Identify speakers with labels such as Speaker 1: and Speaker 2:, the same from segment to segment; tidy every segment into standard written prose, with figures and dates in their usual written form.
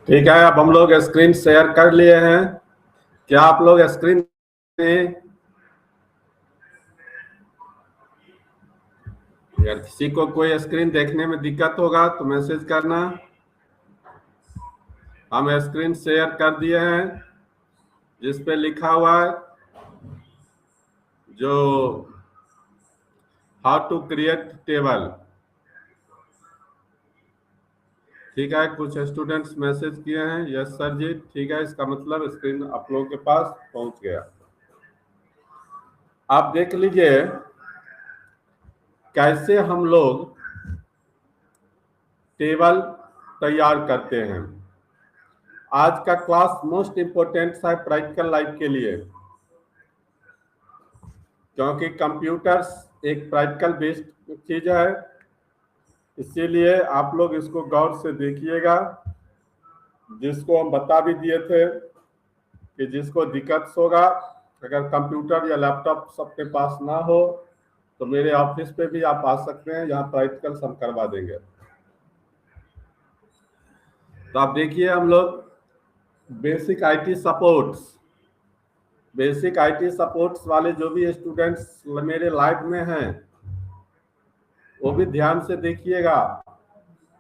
Speaker 1: ठीक है, अब हम लोग स्क्रीन शेयर कर लिए हैं। क्या आप लोग स्क्रीन में, अगर किसी को कोई स्क्रीन देखने में दिक्कत होगा तो मैसेज करना। हम स्क्रीन शेयर कर दिए हैं, जिस पे लिखा हुआ है जो हाउ टू क्रिएट टेबल। ठीक है, कुछ स्टूडेंट्स मैसेज किए हैं यस सर जी। ठीक है, इसका मतलब स्क्रीन आप लोगों के पास पहुंच गया। आप देख लीजिए कैसे हम लोग टेबल तैयार करते हैं। आज का क्लास मोस्ट इम्पोर्टेंट है प्रैक्टिकल लाइफ के लिए, क्योंकि कंप्यूटर्स एक प्रैक्टिकल बेस्ड चीज है। इसीलिए आप लोग इसको गौर से देखिएगा। जिसको हम बता भी दिए थे कि जिसको दिक्कत होगा, अगर कंप्यूटर या लैपटॉप सबके पास ना हो तो मेरे ऑफिस पे भी आप आ सकते हैं, यहाँ प्रैक्टिकल हम करवा देंगे। तो आप देखिए, हम लोग बेसिक आईटी सपोर्ट्स वाले जो भी स्टूडेंट्स मेरे लाइव में हैं वो भी ध्यान से देखिएगा।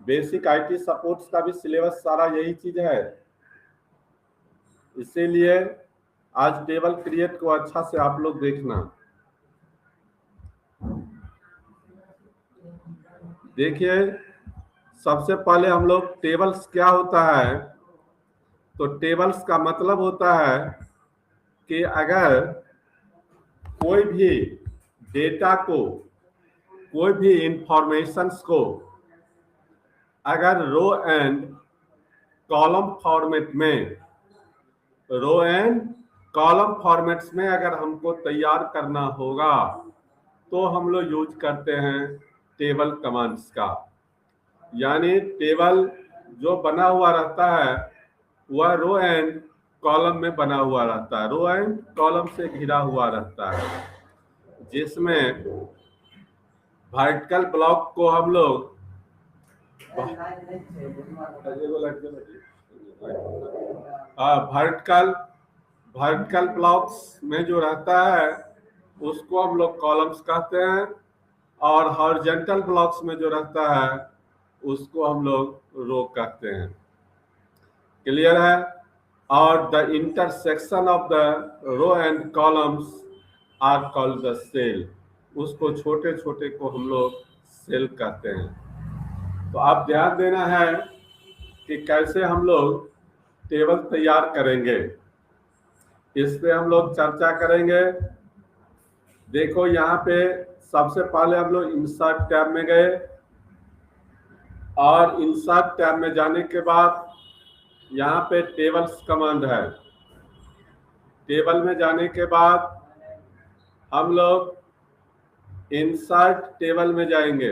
Speaker 1: बेसिक आईटी सपोर्ट्स का भी सिलेबस सारा यही चीज है। इसीलिए आज टेबल क्रिएट को अच्छा से आप लोग देखना। देखिए, सबसे पहले हम लोग टेबल्स क्या होता है, तो टेबल्स का मतलब होता है कि अगर कोई भी डेटा को, कोई भी इंफॉर्मेशंस को अगर रो एंड कॉलम फॉर्मेट में, रो एंड कॉलम फॉर्मेट्स में अगर हमको तैयार करना होगा तो हम लोग यूज करते हैं टेबल कमांड्स का। यानी टेबल जो बना हुआ रहता है वह रो एंड कॉलम में बना हुआ रहता है, रो एंड कॉलम से घिरा हुआ रहता है, जिसमें वर्टिकल ब्लॉक को हम लोग वर्टिकल ब्लॉक्स में जो रहता है उसको हम लोग कॉलम्स कहते हैं, और हॉरिजॉन्टल ब्लॉक्स में जो रहता है उसको हम लोग रो कहते हैं। क्लियर है? और the intersection of the row and columns are called the cell. उसको छोटे छोटे को हम लोग सेल कहते हैं। तो आप ध्यान देना है कि कैसे हम लोग टेबल तैयार करेंगे, इस पे हम लोग चर्चा करेंगे। देखो यहाँ पे सबसे पहले हम लोग इंसर्ट टैब में गए, और इंसर्ट टैब में जाने के बाद यहाँ पे टेबल्स कमांड है। टेबल में जाने के बाद हम लोग इंसर्ट टेबल में जाएंगे।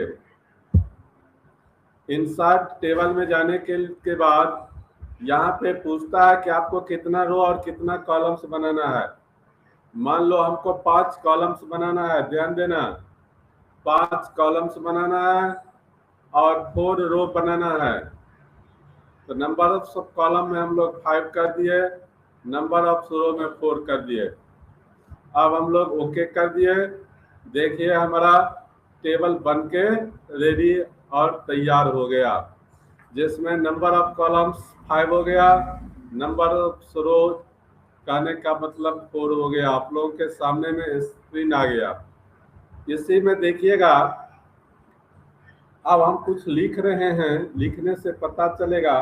Speaker 1: इंसर्ट टेबल में जाने के बाद यहाँ पे पूछता है कि आपको कितना रो और कितना कॉलम्स बनाना है। मान लो हमको 5 कॉलम्स बनाना है, ध्यान देना, 5 कॉलम्स बनाना है और 4 रो बनाना है। तो नंबर ऑफ सब कॉलम में हम लोग 5 कर दिए, नंबर ऑफ रो में 4 कर दिए। अब हम लोग ओके कर दिए। देखिए हमारा टेबल बन के रेडी और तैयार हो गया, जिसमें नंबर ऑफ कॉलम्स 5 हो गया, नंबर ऑफ रो कहने का मतलब 4 हो गया। आप लोगों के सामने में स्क्रीन आ गया। इसी में देखिएगा, अब हम कुछ लिख रहे हैं, लिखने से पता चलेगा।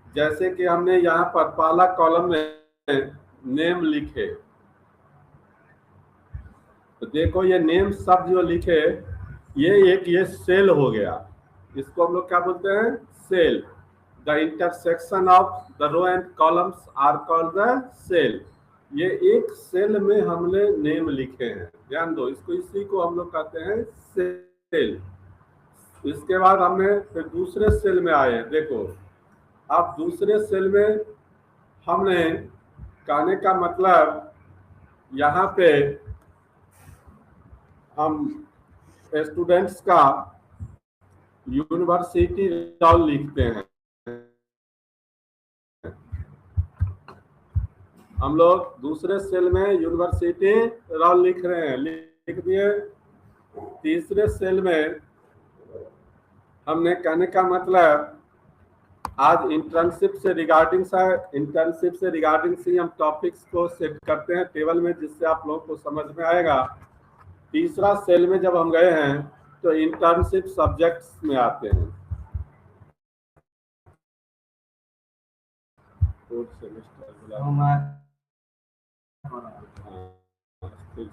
Speaker 1: जैसे कि हमने यहाँ पर पहला कॉलम में नेम लिखे, तो देखो ये नेम शब्द जो लिखे, ये सेल हो गया। इसको हम लोग क्या बोलते हैं? Cell. The intersection of the row and columns are called the cell. ये एक सेल में हमने नेम लिखे हैं, ध्यान दो इसको, इसी को हम लोग कहते हैं सेल। इसके बाद हमने फिर दूसरे सेल में आए। देखो अब दूसरे सेल में हमने, कहने का मतलब यहाँ पे हम स्टूडेंट्स का यूनिवर्सिटी रोल लिखते हैं। हम लोग दूसरे सेल में यूनिवर्सिटी रोल लिख रहे हैं, लिख दिए। तीसरे सेल में हमने कहने का मतलब आज इंटर्नशिप से रिगार्डिंग से ही हम टॉपिक्स को सेट करते हैं टेबल में, जिससे आप लोगों को समझ में आएगा। तीसरा सेल में जब हम गए हैं तो इंटर्नशिप सब्जेक्ट्स में आते हैं। फोर्थ सेमेस्टर देख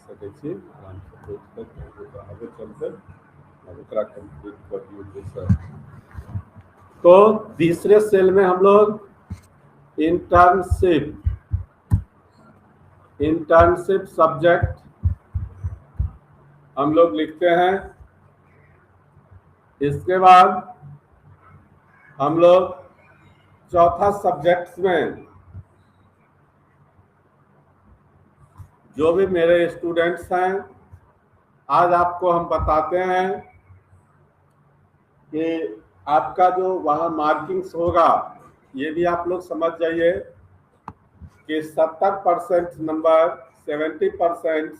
Speaker 1: सकै छी आराम से आगे चलकर कंप्लीट कर दिए सर। तो तीसरे सेल में हम लोग इंटर्नशिप सब्जेक्ट हम लोग लिखते हैं। इसके बाद हम लोग चौथा सब्जेक्ट्स में जो भी मेरे स्टूडेंट्स हैं, आज आपको हम बताते हैं कि आपका जो वहाँ मार्किंग्स होगा, ये भी आप लोग समझ जाइए कि 70% नंबर 70%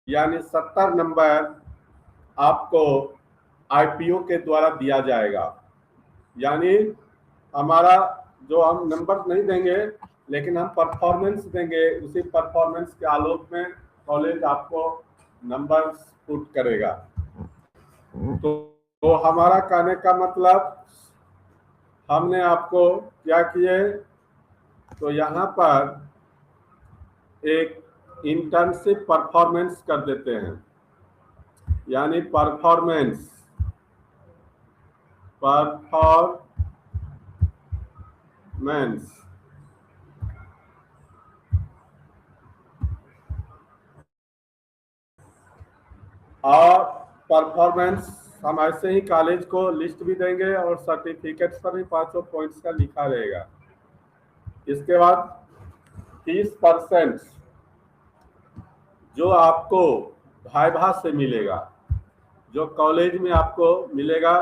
Speaker 1: यानी 70 नंबर आपको आईपीओ के द्वारा दिया जाएगा। यानी हमारा जो हम नंबर नहीं देंगे, लेकिन हम परफॉर्मेंस देंगे। उसी परफॉर्मेंस के आलोक में कॉलेज आपको नंबर्स पुट करेगा। तो हमारा कहने का मतलब हमने आपको क्या किए, तो यहाँ पर एक इंटर्नशिप परफॉर्मेंस कर देते हैं। यानी परफॉर्मेंस और परफॉर्मेंस हम ऐसे ही कॉलेज को लिस्ट भी देंगे और सर्टिफिकेट्स पर भी 5 पॉइंट्स का लिखा रहेगा। इसके बाद 30% जो आपको वाइवा से मिलेगा, जो कॉलेज में आपको मिलेगा,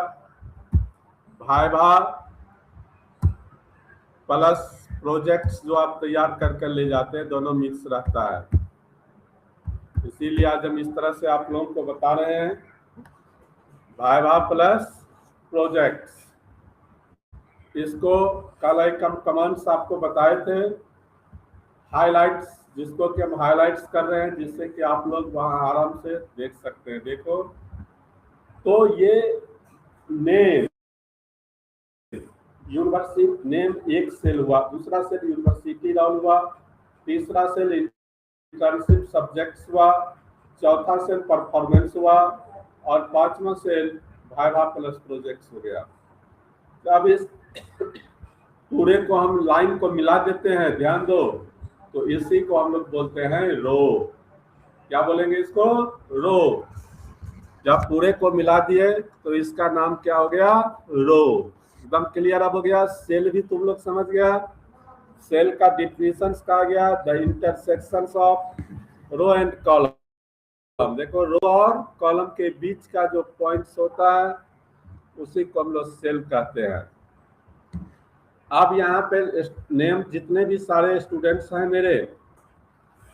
Speaker 1: वाइवा प्लस प्रोजेक्ट्स जो आप तैयार कर ले जाते हैं, दोनों मिक्स रहता है। इसीलिए आज हम इस तरह से आप लोगों को बता रहे हैं, वाइवा प्लस प्रोजेक्ट्स। इसको कल एक कमेंट्स आपको बताए थे, हाइलाइट्स, जिसको कि हम हाइलाइट्स कर रहे हैं, जिससे कि आप लोग वहां आराम से देख सकते हैं। देखो, तो ये नेम यूनिवर्सिटी नेम एक सेल हुआ, दूसरा सेल यूनिवर्सिटी रोल हुआ, तीसरा सेल इंटर्नशिप सब्जेक्ट्स हुआ, चौथा सेल परफॉर्मेंस हुआ और पांचवा सेल वाइवा प्लस प्रोजेक्ट्स हो गया। तो अब इस पूरे को हम लाइन को मिला देते हैं, ध्यान दो। तो इसी को हम लोग बोलते हैं रो। क्या बोलेंगे इसको? रो। जब पूरे को मिला दिए तो इसका नाम क्या हो गया? रो। एकदम क्लियर अब हो गया। सेल भी तुम लोग समझ गया। सेल का डिफिनेशन कहा गया, the intersections of row and column. देखो, रो और कॉलम के बीच का जो पॉइंट्स होता है उसी को हम लोग सेल कहते हैं। अब यहाँ पे नेम जितने भी सारे स्टूडेंट्स हैं मेरे,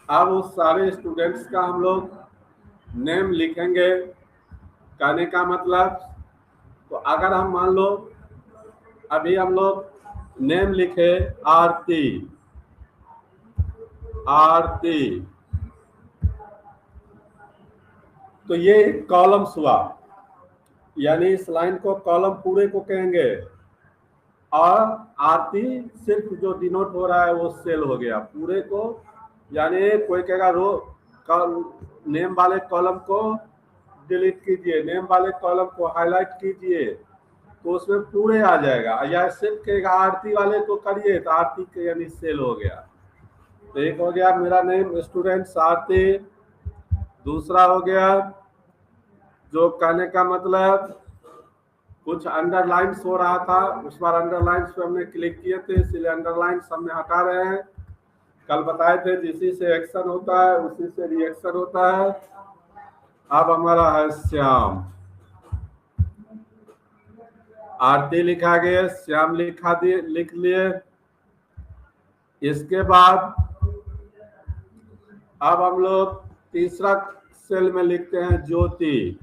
Speaker 1: अब उस सारे स्टूडेंट्स का हम लोग नेम लिखेंगे। कहने का मतलब, तो अगर हम मान लो अभी हम लोग नेम लिखे आरती, तो ये कॉलम्स हुआ, यानी इस लाइन को कॉलम पूरे को कहेंगे, और आरती सिर्फ जो डिनोट हो रहा है वो सेल हो गया पूरे को। यानी कोई कहेगा रो नेम वाले कॉलम को डिलीट कीजिए, नेम वाले कॉलम को हाईलाइट कीजिए, तो उसमें पूरे आ जाएगा। या सिर्फ कहेगा आरती वाले को करिए, तो आरती के यानी सेल हो गया। तो एक हो गया मेरा नेम स्टूडेंट्स आरती। दूसरा हो गया, जो कहने का मतलब कुछ अंडरलाइंस हो रहा था, उस बार अंडरलाइंस पे हमने क्लिक किए थे, इसलिए अंडरलाइंस हमने हटा रहे हैं। कल बताए थे जिसी से एक्शन होता है उसी से रिएक्शन होता है। अब हमारा है श्याम। आरती लिखा गया, श्याम लिख लिए। इसके बाद अब हम लोग तीसरा सेल में लिखते हैं ज्योति,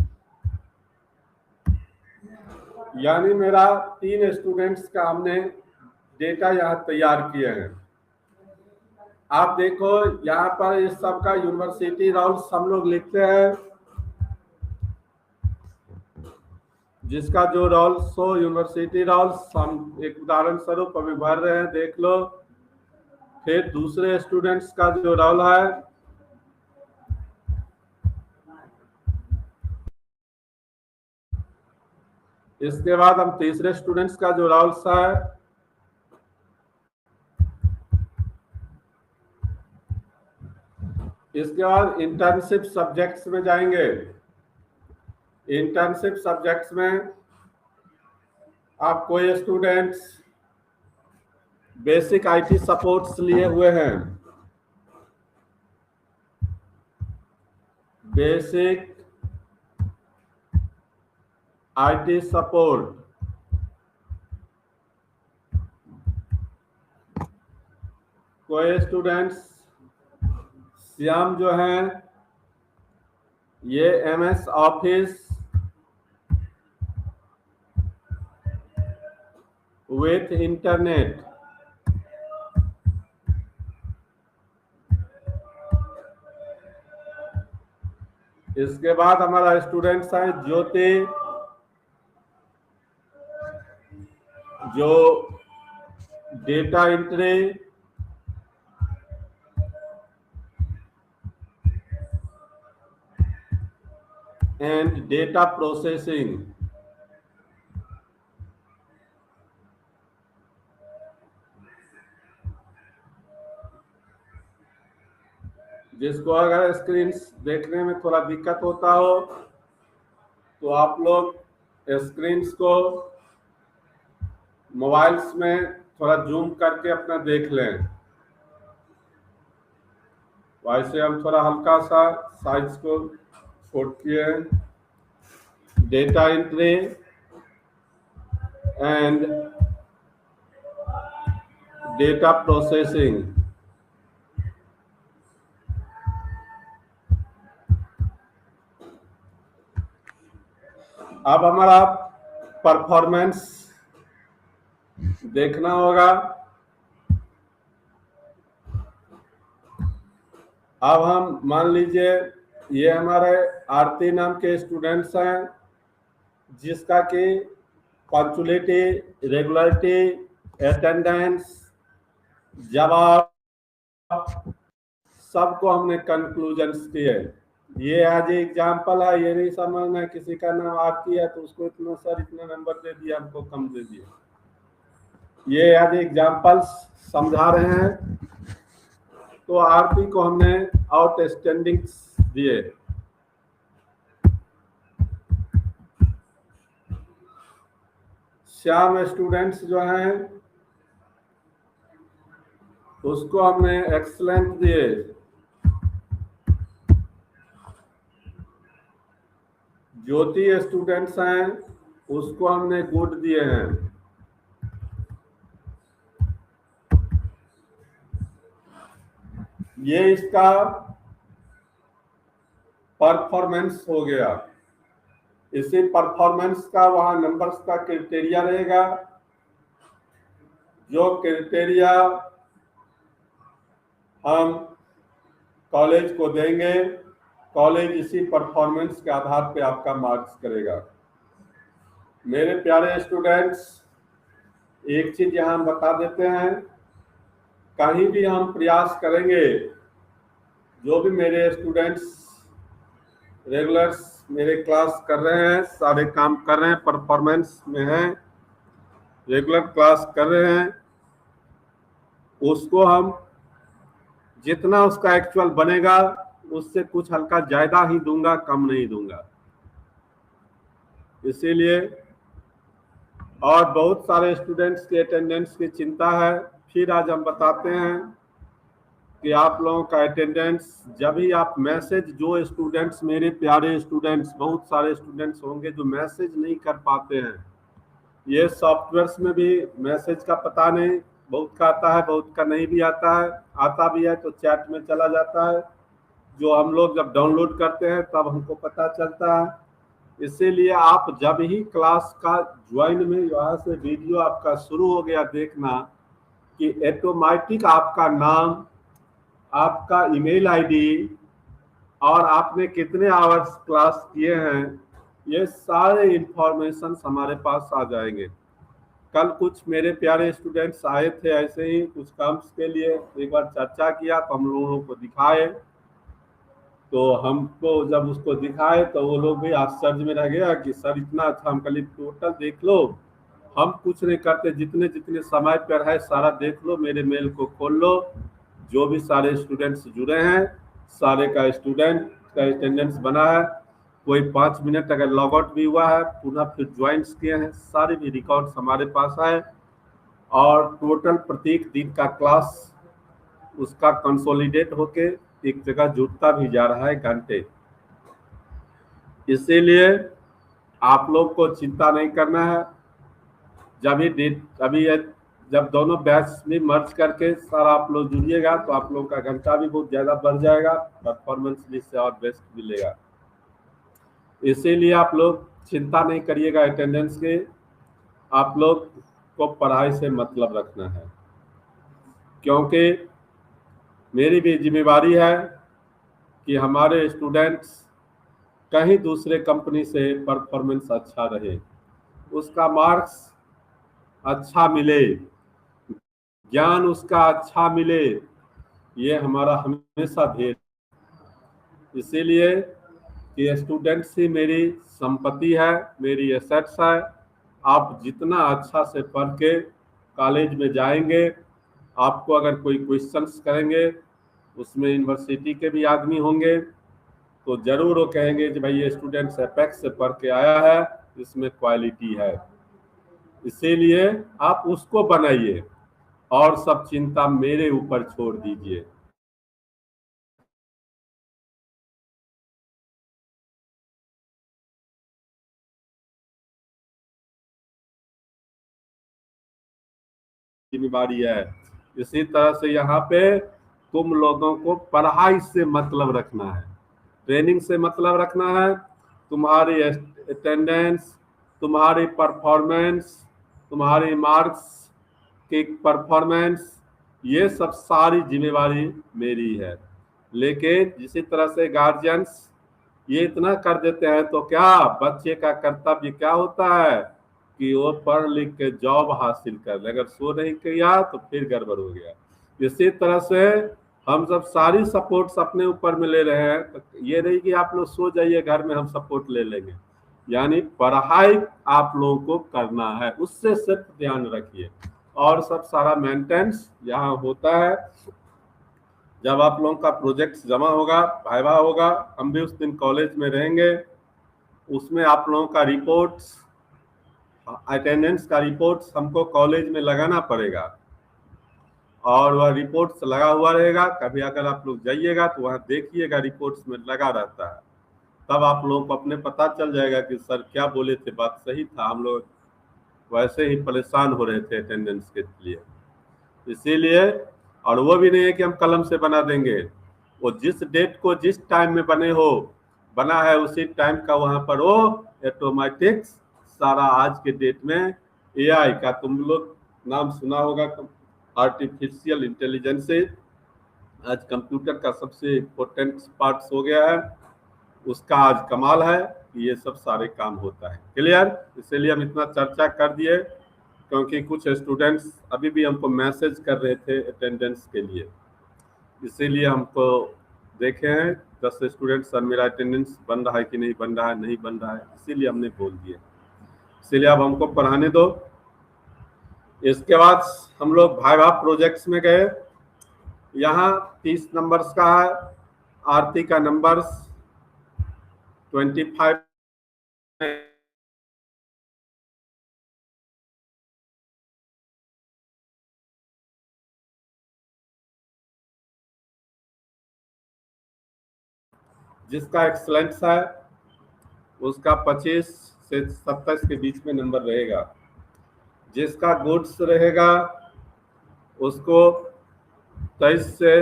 Speaker 1: यानी मेरा 3 स्टूडेंट्स का हमने डेटा यहाँ तैयार किए हैं। आप देखो यहाँ पर इस सब का यूनिवर्सिटी रोल्स हम लोग लिखते हैं, जिसका जो रोल सो यूनिवर्सिटी रोल्स हम एक उदाहरण स्वरूप अभी भर रहे हैं, देख लो। फिर दूसरे स्टूडेंट्स का जो रोल है, इसके बाद हम तीसरे स्टूडेंट्स का जो रोल्स है, इसके बाद इंटर्नशिप सब्जेक्ट्स में जाएंगे। इंटर्नशिप सब्जेक्ट्स में आप कोई स्टूडेंट्स बेसिक आईटी सपोर्ट्स लिए हुए हैं, बेसिक आईटी सपोर्ट, कोई स्टूडेंट्स श्याम जो हैं ये एमएस ऑफिस विथ इंटरनेट, इसके बाद हमारा स्टूडेंट्स है ज्योति, जो data entry and data processing, जिसको अगर स्क्रीन देखने में थोड़ा दिक्कत होता हो तो आप लोग स्क्रीन्स को मोबाइल्स में थोड़ा जूम करके अपना देख लें। वैसे हम थोड़ा हल्का सा साइज को छोट किए हैं। Data entry and data processing, अब हमारा परफॉर्मेंस देखना होगा। अब हम मान लीजिए ये हमारे आरती नाम के स्टूडेंट्स हैं, जिसका कि पंक्चुअलिटी, रेगुलरिटी, अटेंडेंस, जवाब सबको हमने कंक्लूजन्स दिए। ये आज एग्जाम्पल है, ये नहीं समझना किसी का नाम आरती है तो उसको इतना सर इतना नंबर दे दिया, हमको कम दे दिया। ये आज एग्जाम्पल्स समझा रहे हैं। तो आरती को हमने आउटस्टैंडिंग दिए। श्याम स्टूडेंट्स जो हैं उसको हमने एक्सलेंट दिए। ज्योति स्टूडेंट्स हैं उसको हमने गुड दिए हैं। ये इसका परफॉर्मेंस हो गया। इसी परफॉर्मेंस का वहां नंबर्स का क्राइटेरिया रहेगा, जो क्राइटेरिया हम कॉलेज को देंगे। कॉलेज इसी परफॉर्मेंस के आधार पे आपका मार्क्स करेगा। मेरे प्यारे स्टूडेंट्स, एक चीज यहाँ बता देते हैं, कहीं भी हम प्रयास करेंगे, जो भी मेरे स्टूडेंट्स रेगुलर्स मेरे क्लास कर रहे हैं, सारे काम कर रहे हैं, परफॉर्मेंस में हैं, रेगुलर क्लास कर रहे हैं, उसको हम जितना उसका एक्चुअल बनेगा उससे कुछ हल्का ज्यादा ही दूंगा, कम नहीं दूंगा। इसीलिए और बहुत सारे स्टूडेंट्स के अटेंडेंस की चिंता है। फिर आज हम बताते हैं कि आप लोगों का अटेंडेंस, जब भी आप मैसेज, जो स्टूडेंट्स मेरे प्यारे स्टूडेंट्स, बहुत सारे स्टूडेंट्स होंगे जो मैसेज नहीं कर पाते हैं, ये सॉफ्टवेयर्स में भी मैसेज का पता नहीं, बहुत का आता है, बहुत का नहीं भी आता है, आता भी है तो चैट में चला जाता है, जो हम लोग जब डाउनलोड करते हैं तब हमको पता चलता है। इसीलिए आप जब ही क्लास का ज्वाइन में यहाँ से वीडियो आपका शुरू हो गया देखना कि ऑटोमेटिक आपका नाम, आपका ईमेल आईडी और आपने कितने आवर्स क्लास किए हैं, ये सारे इंफॉर्मेशन हमारे पास आ जाएंगे। कल कुछ मेरे प्यारे स्टूडेंट्स आए थे ऐसे ही कुछ काम के लिए, एक बार चर्चा किया तो हम लोगों को दिखाए, तो हमको जब उसको दिखाए तो वो लोग भी आश्चर्य में रह गया कि सर इतना अच्छा। हम कल टोटल देख लो, हम कुछ नहीं करते, जितने जितने समय पर है सारा देख लो, मेरे मेल को खोल लो, जो भी सारे स्टूडेंट्स जुड़े हैं सारे का स्टूडेंट का अटेंडेंस बना है, कोई 5 मिनट अगर लॉग आउट भी हुआ है पुनः फिर ज्वाइंट्स किए हैं, सारे भी रिकॉर्ड्स हमारे पास है। और टोटल प्रत्येक दिन का क्लास उसका कंसोलिडेट होके एक जगह जुड़ता भी जा रहा है घंटे। इसीलिए आप लोग को चिंता नहीं करना है, जब दोनों बैच में मर्ज करके सारा आप लोग जुड़िएगा तो आप लोग का घंटा भी बहुत ज़्यादा बढ़ जाएगा, परफॉर्मेंस भी इससे और बेस्ट मिलेगा। इसीलिए आप लोग चिंता नहीं करिएगा अटेंडेंस के, आप लोग को पढ़ाई से मतलब रखना है, क्योंकि मेरी भी जिम्मेवारी है कि हमारे स्टूडेंट्स कहीं दूसरे कंपनी से परफॉर्मेंस अच्छा रहे, उसका मार्क्स अच्छा मिले, ज्ञान उसका अच्छा मिले, ये हमारा हमेशा ध्येय। इसीलिए कि स्टूडेंट्स ही मेरी संपत्ति है, मेरी एसेट्स है। आप जितना अच्छा से पढ़ के कॉलेज में जाएंगे, आपको अगर कोई क्वेश्चंस करेंगे, उसमें यूनिवर्सिटी के भी आदमी होंगे तो जरूर वो कहेंगे कि भाई ये स्टूडेंट्स एपेक्स से पढ़ के आया है, इसमें क्वालिटी है। इसीलिए आप उसको बनाइए और सब चिंता मेरे ऊपर छोड़ दीजिए। जिम्मेवारी है। इसी तरह से यहाँ पे तुम लोगों को पढ़ाई से मतलब रखना है, ट्रेनिंग से मतलब रखना है। तुम्हारी अटेंडेंस, तुम्हारी परफॉर्मेंस, तुम्हारी मार्क्स की परफॉर्मेंस, ये सब सारी जिम्मेवारी मेरी है। लेकिन जिसी तरह से गार्जियंस ये इतना कर देते हैं तो क्या बच्चे का कर्तव्य क्या होता है कि वो पढ़ लिख के जॉब हासिल कर ले, अगर सो नहीं किया तो फिर गड़बड़ हो गया। इसी तरह से हम सब सारी सपोर्ट्स अपने ऊपर में ले रहे हैं, तो ये नहीं कि आप लोग सो जाइए घर में हम सपोर्ट ले लेंगे, यानी पढ़ाई आप लोगों को करना है, उससे सिर्फ ध्यान रखिए और सब सारा मेंटेनेंस यहाँ होता है। जब आप लोगों का प्रोजेक्ट जमा होगा, वाइवा होगा, हम भी उस दिन कॉलेज में रहेंगे, उसमें आप लोगों का रिपोर्ट्स, अटेंडेंस का रिपोर्ट्स हमको कॉलेज में लगाना पड़ेगा और वह रिपोर्ट्स लगा हुआ रहेगा। कभी अगर आप लोग जाइएगा तो वहाँ देखिएगा रिपोर्ट्स में लगा रहता है, तब आप लोगों को अपने पता चल जाएगा कि सर क्या बोले थे, बात सही था, हम लोग वैसे ही परेशान हो रहे थे अटेंडेंस के लिए। इसीलिए, और वो भी नहीं है कि हम कलम से बना देंगे, वो जिस डेट को जिस टाइम में बना है उसी टाइम का वहां पर वो ऑटोमेटिक्स सारा आज के डेट में एआई का, तुम लोग नाम सुना होगा, आर्टिफिशियल इंटेलिजेंस आज कंप्यूटर का सबसे इम्पोर्टेंट पार्ट हो गया है, उसका आज कमाल है कि ये सब सारे काम होता है। क्लियर? इसीलिए हम इतना चर्चा कर दिए, क्योंकि कुछ स्टूडेंट्स अभी भी हमको मैसेज कर रहे थे अटेंडेंस के लिए, इसीलिए हमको देखे हैं 10 स्टूडेंट, सर मेरा अटेंडेंस बन रहा है कि नहीं बन रहा है, नहीं बन रहा है, इसीलिए हमने बोल दिए। इसीलिए अब हमको पढ़ाने दो। इसके बाद हम लोग वाइवा प्रोजेक्ट्स में गए, यहाँ 30 नंबर्स का है, आरती का नंबर्स 25, जिसका एक्सलेंस है उसका 25 से 27 के बीच में नंबर रहेगा, जिसका गुड्स रहेगा उसको 23 से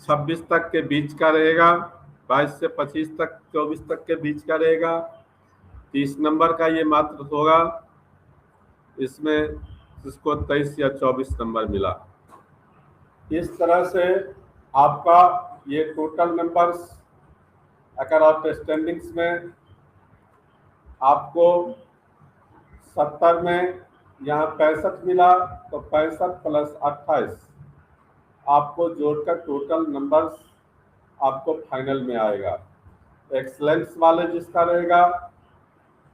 Speaker 1: 26 तक के बीच का रहेगा, 22 से 25 तक 24 तक के बीच का रहेगा। 30 नंबर का ये मात्र होगा, इसमें इसको 23 या 24 नंबर मिला। इस तरह से आपका ये टोटल नंबर्स, अगर आउटस्टैंडिंग्स में आपको 70 में यहाँ 65 मिला तो 65 प्लस 28 आपको जोड़कर टोटल नंबर्स आपको फाइनल में आएगा। एक्सलेंस वाले जिसका रहेगा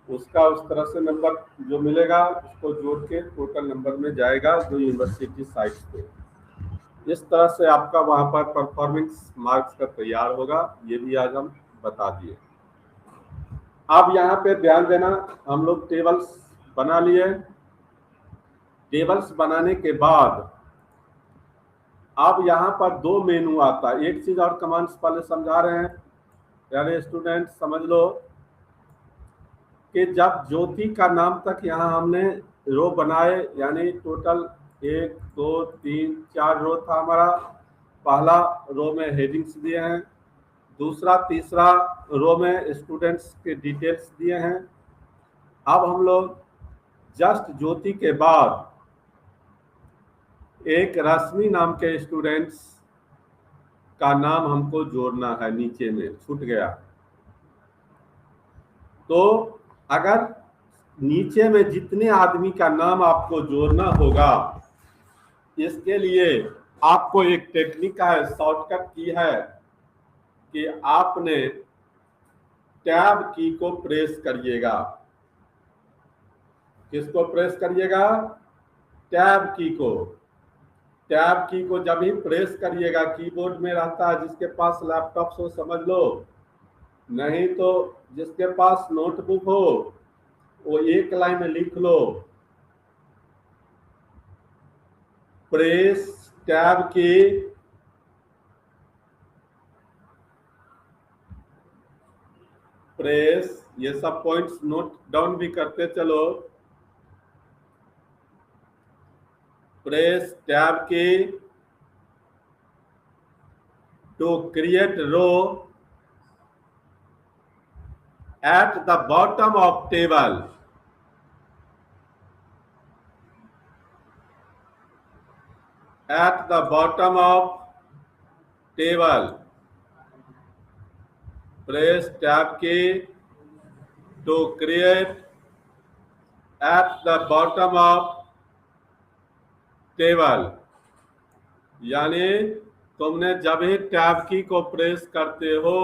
Speaker 1: उसका उस तरह से नंबर जो मिलेगा उसको जोड़ के टोटल नंबर में जाएगा जो यूनिवर्सिटी साइट्स पे। इस तरह से आपका वहाँ पर परफॉर्मेंस मार्क्स का तैयार होगा, ये भी आज हम बता दिए। अब यहाँ पे ध्यान देना, हम लोग टेबल्स बना लिए। टेबल्स बनाने के बाद अब यहाँ पर 2 मेनू आता है। एक चीज और कमांड्स पहले समझा रहे हैं, यानी स्टूडेंट समझ लो कि जब ज्योति का नाम तक यहाँ हमने रो बनाए, यानी टोटल 1 2 3 4 रो था हमारा। पहला रो में हेडिंग्स दिए हैं, दूसरा तीसरा रो में स्टूडेंट्स के डिटेल्स दिए हैं। अब हम लोग जस्ट ज्योति के बाद एक रश्मि नाम के स्टूडेंट्स का नाम हमको जोड़ना है, नीचे में छूट गया। तो अगर नीचे में जितने आदमी का नाम आपको जोड़ना होगा, इसके लिए आपको एक टेक्निक है, शॉर्टकट की है कि आपने टैब की को प्रेस करिएगा। किसको प्रेस करिएगा? टैब की को। टैब की को जब ही प्रेस करिएगा, कीबोर्ड में रहता है, जिसके पास लैपटॉप हो समझ लो, नहीं तो जिसके पास नोटबुक हो वो एक लाइन लिख लो, प्रेस टैब की प्रेस। ये सब पॉइंट्स नोट डाउन भी करते चलो। Press tab key to create row at the bottom of table. At the bottom of table, press tab key to create at the bottom of table। यानी तुमने जब ही tab की को प्रेस करते हो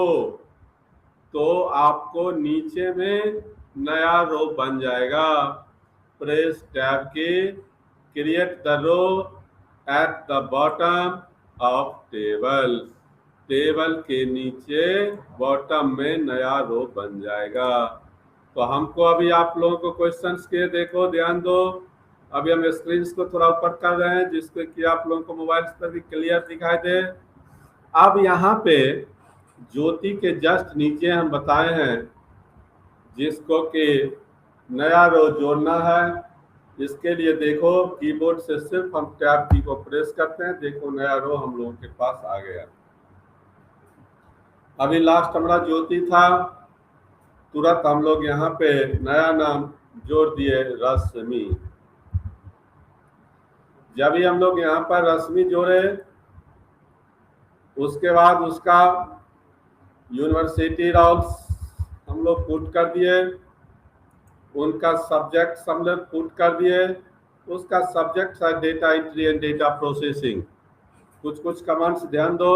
Speaker 1: तो आपको नीचे में नया रो बन जाएगा। Press tab key create the row at the bottom of table. Table के नीचे बॉटम में नया रो बन जाएगा। तो हमको अभी आप लोगों को क्वेश्चंस के देखो, ध्यान दो। अभी हम स्क्रीन को थोड़ा ऊपर कर रहे हैं जिससे कि आप लोगों को मोबाइल पर भी क्लियर दिखाई दे। अब यहाँ पे ज्योति के जस्ट नीचे हम बताए हैं जिसको कि नया रो जोड़ना है। इसके लिए देखो कीबोर्ड से सिर्फ हम टैब की को प्रेस करते हैं, देखो नया रो हम लोगों के पास आ गया। अभी लास्ट हमारा ज्योति था, तुरंत हम लोग यहाँ पे नया नाम जोड़ दिए रश्मि। जब भी हम लोग यहाँ पर रश्मि जोड़े उसके बाद उसका यूनिवर्सिटी रोल्स हम लोग पुट कर दिए, उनका सब्जेक्ट हम लोग पुट कर दिए। उसका सब्जेक्ट है data entry and data processing. कुछ कमांड्स ध्यान दो।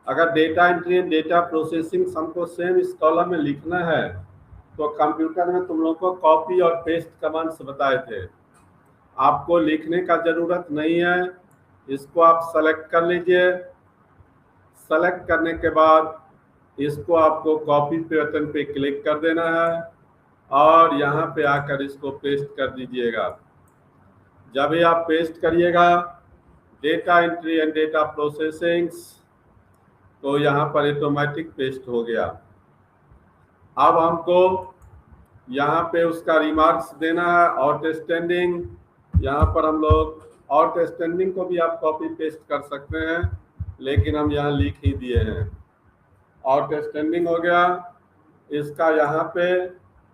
Speaker 1: अगर data entry and data processing हमको सेम इस कॉलम में लिखना है तो कंप्यूटर में तुम लोग को कॉपी और पेस्ट कमांड्स बताए थे, आपको लिखने का जरूरत नहीं है। इसको आप सेलेक्ट कर लीजिए। सेलेक्ट करने के बाद इसको आपको कॉपी पे बटन पे क्लिक कर देना है और यहाँ पे आकर इसको पेस्ट कर दीजिएगा। जब भी आप पेस्ट करिएगा data entry and data processing तो यहाँ पर ऑटोमेटिक पेस्ट हो गया। अब हमको यहाँ पे उसका रिमार्क्स देना है। आउटस्टैंडिंग, यहाँ पर हम लोग आउटस्टैंडिंग को भी आप कॉपी पेस्ट कर सकते हैं, लेकिन हम यहाँ लिख ही दिए हैं। आउटस्टैंडिंग हो गया, इसका यहाँ पे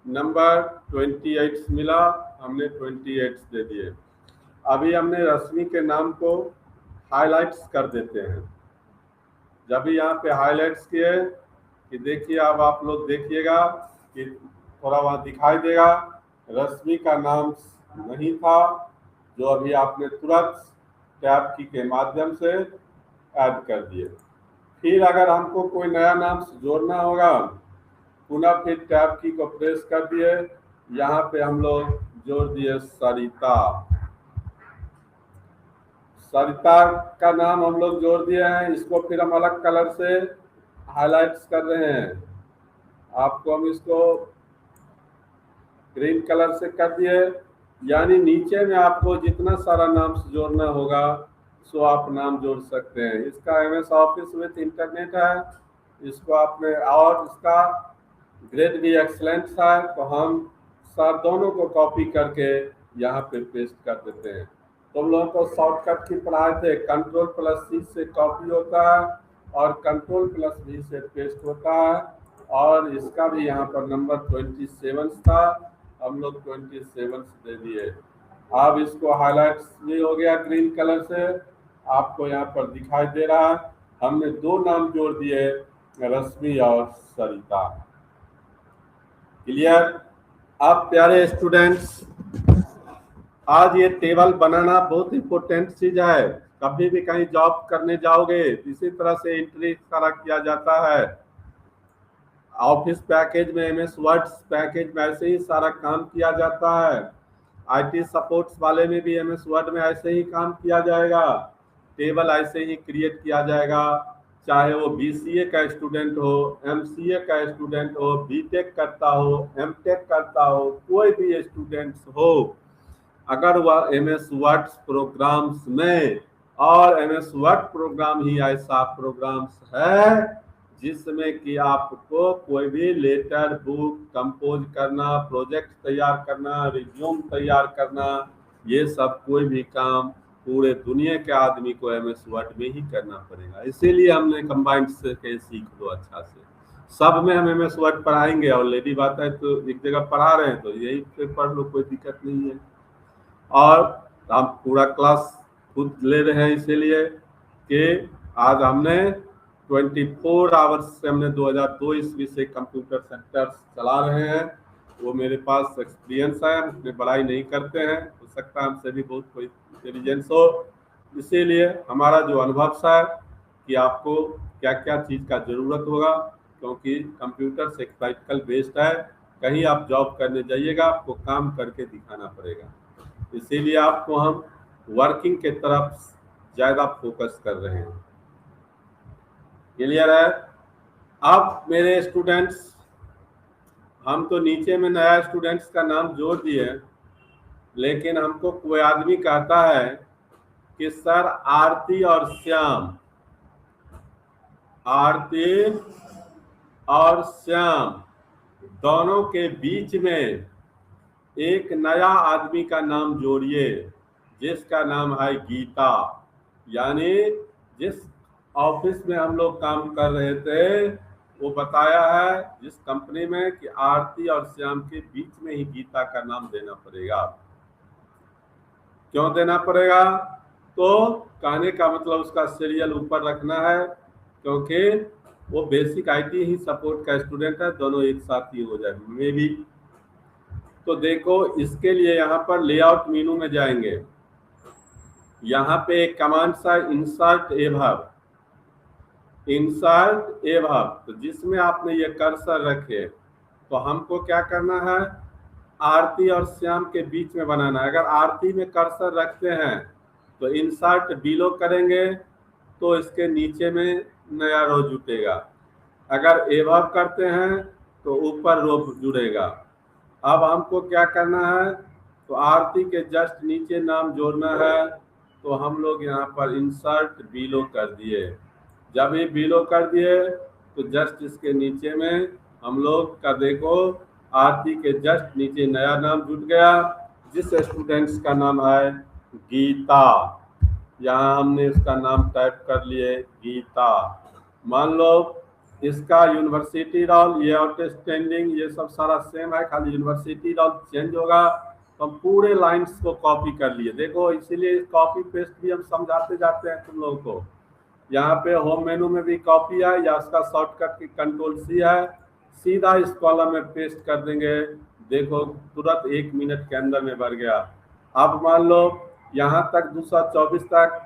Speaker 1: नंबर 28 मिला, हमने 28 दे दिए। अभी हमने रश्मि के नाम को हाईलाइट्स कर देते हैं। जब भी यहाँ पे हाईलाइट्स किए कि देखिए, अब आप लोग देखिएगा कि थोड़ा वहाँ दिखाई देगा, रश्मि का नाम नहीं था, जो अभी आपने तुरंत टैब की के माध्यम से ऐड कर दिए। फिर अगर हमको कोई नया नाम जोड़ना होगा, पुनः फिर टैब की को प्रेस कर दिए, यहाँ पे हम लोग जोड़ दिए सरिता। सरिता का नाम हम लोग जोड़ दिए हैं, इसको फिर हम अलग कलर से हाईलाइट्स कर रहे हैं। आपको हम इसको ग्रीन कलर से कर दिए, यानी नीचे में आपको जितना सारा नाम जोड़ना होगा सो आप नाम जोड़ सकते हैं। इसका MS ऑफिस विथ इंटरनेट है, इसको आपने, और इसका ग्रेड भी एक्सलेंट है, तो हम सब दोनों को कॉपी करके यहाँ पे पेस्ट कर देते हैं। तुम लोगों को शॉर्टकट की पढ़ाए थे, Ctrl+C से कॉपी होता है और Ctrl+V से पेस्ट होता है, और इसका भी यहाँ पर नंबर 27 था, हम लोग 27 दे दिए। अब इसको हाईलाइट्स भी हो गया ग्रीन कलर से, आपको यहाँ पर दिखाई दे रहा है। हमने दो नाम जोड़ दिए, रश्मि और सरिता। क्लियर? अब प्यारे स्टूडेंट्स, आज ये टेबल बनाना बहुत इंपॉर्टेंट चीज है। कभी भी कहीं जॉब करने जाओगे इसी तरह से एंट्री सारा किया जाता है। ऑफिस पैकेज में, MS वर्ड पैकेज में ऐसे ही सारा काम किया जाता है। IT सपोर्ट्स वाले में भी MS वर्ड में ऐसे ही काम किया जाएगा, टेबल ऐसे ही क्रिएट किया जाएगा। चाहे वो BCA का स्टूडेंट हो, MCA का स्टूडेंट हो, BTech करता हो, MTech करता हो, कोई भी स्टूडेंट्स हो, अगर वह MS वर्ड प्रोग्राम्स में, और MS वर्ड प्रोग्राम ही ऐसा प्रोग्राम्स है जिसमें कि आपको कोई भी लेटर, बुक कंपोज करना, प्रोजेक्ट तैयार करना, रिज्यूम तैयार करना, ये सब कोई भी काम पूरे दुनिया के आदमी को MS वर्ड में ही करना पड़ेगा। इसीलिए हमने कंबाइंड से के सीख लो अच्छा से। सब में हम MS वर्ड पढ़ाएंगे, ऑलरेडी बात है तो एक जगह पढ़ा रहे हैं तो यही पे पढ़ लो, कोई दिक्कत नहीं है। और हम पूरा क्लास खुद ले रहे हैं, इसीलिए कि आज हमने 24 आवर्स से हमने 2002 ईस्वी से कंप्यूटर सेंटर चला रहे हैं। वो मेरे पास एक्सपीरियंस है, हम उसमें बड़ाई नहीं करते हैं, हो सकता है हमसे भी बहुत कोई इंटेलिजेंस हो। इसीलिए हमारा जो अनुभव है कि आपको क्या क्या चीज़ का ज़रूरत होगा, क्योंकि कंप्यूटर से प्रैक्टिकल बेस्ड है। कहीं आप जॉब करने जाइएगा, आपको काम करके दिखाना पड़ेगा, इसीलिए आपको हम वर्किंग के तरफ ज़्यादा फोकस कर रहे हैं। क्लियर है? अब मेरे स्टूडेंट्स, हम तो नीचे में नया स्टूडेंट्स का नाम जोड़ दिए, लेकिन हमको कोई आदमी कहता है कि सर आरती और श्याम, आरती और श्याम दोनों के बीच में एक नया आदमी का नाम जोड़िए जिसका नाम है गीता। यानी जिस ऑफिस में हम लोग काम कर रहे थे, वो बताया है जिस कंपनी में कि आरती और श्याम के बीच में ही गीता का नाम देना पड़ेगा। क्यों देना पड़ेगा? तो कहने का मतलब उसका सीरियल ऊपर रखना है, क्योंकि वो बेसिक IT ही सपोर्ट का स्टूडेंट है, दोनों एक साथ ही हो जाए मे भी। तो देखो, इसके लिए यहाँ पर लेआउट मेनू में जाएंगे, यहाँ पे एक कमांड सा इंसर्ट एबव, इंसर्ट एबव, तो जिसमें आपने ये कर्सर रखे, तो हमको क्या करना है, आरती और श्याम के बीच में बनाना है। अगर आरती में कर्सर रखते हैं तो इंसर्ट बिलो करेंगे तो इसके नीचे में नया रो जुटेगा, अगर एबव करते हैं तो ऊपर रो जुड़ेगा। अब हमको क्या करना है, तो आरती के जस्ट नीचे नाम जोड़ना है, तो हम लोग यहाँ पर इंसर्ट बिलो कर दिए। जब ये बिलो कर दिए तो जस्ट इसके नीचे में हम लोग का देखो, आरती के जस्ट नीचे नया नाम जुट गया, जिस स्टूडेंट्स का नाम है गीता, यहाँ हमने इसका नाम टाइप कर लिए गीता। मान लो इसका यूनिवर्सिटी रोल, ये आउटस्टैंडिंग, ये सब सारा सेम है, खाली यूनिवर्सिटी रोल चेंज होगा। तो हम पूरे लाइंस को कॉपी कर लिए। देखो इसीलिए कॉपी पेस्ट भी हम समझाते जाते हैं तुम लोगों को। यहाँ पे होम मेनू में भी कॉपी है, या इसका शॉर्टकट की कंट्रोल सी है, सीधा इस कॉलम में पेस्ट कर देंगे। देखो तुरंत 1 मिनट के अंदर में भर गया। अब मान लो यहाँ तक 224 तक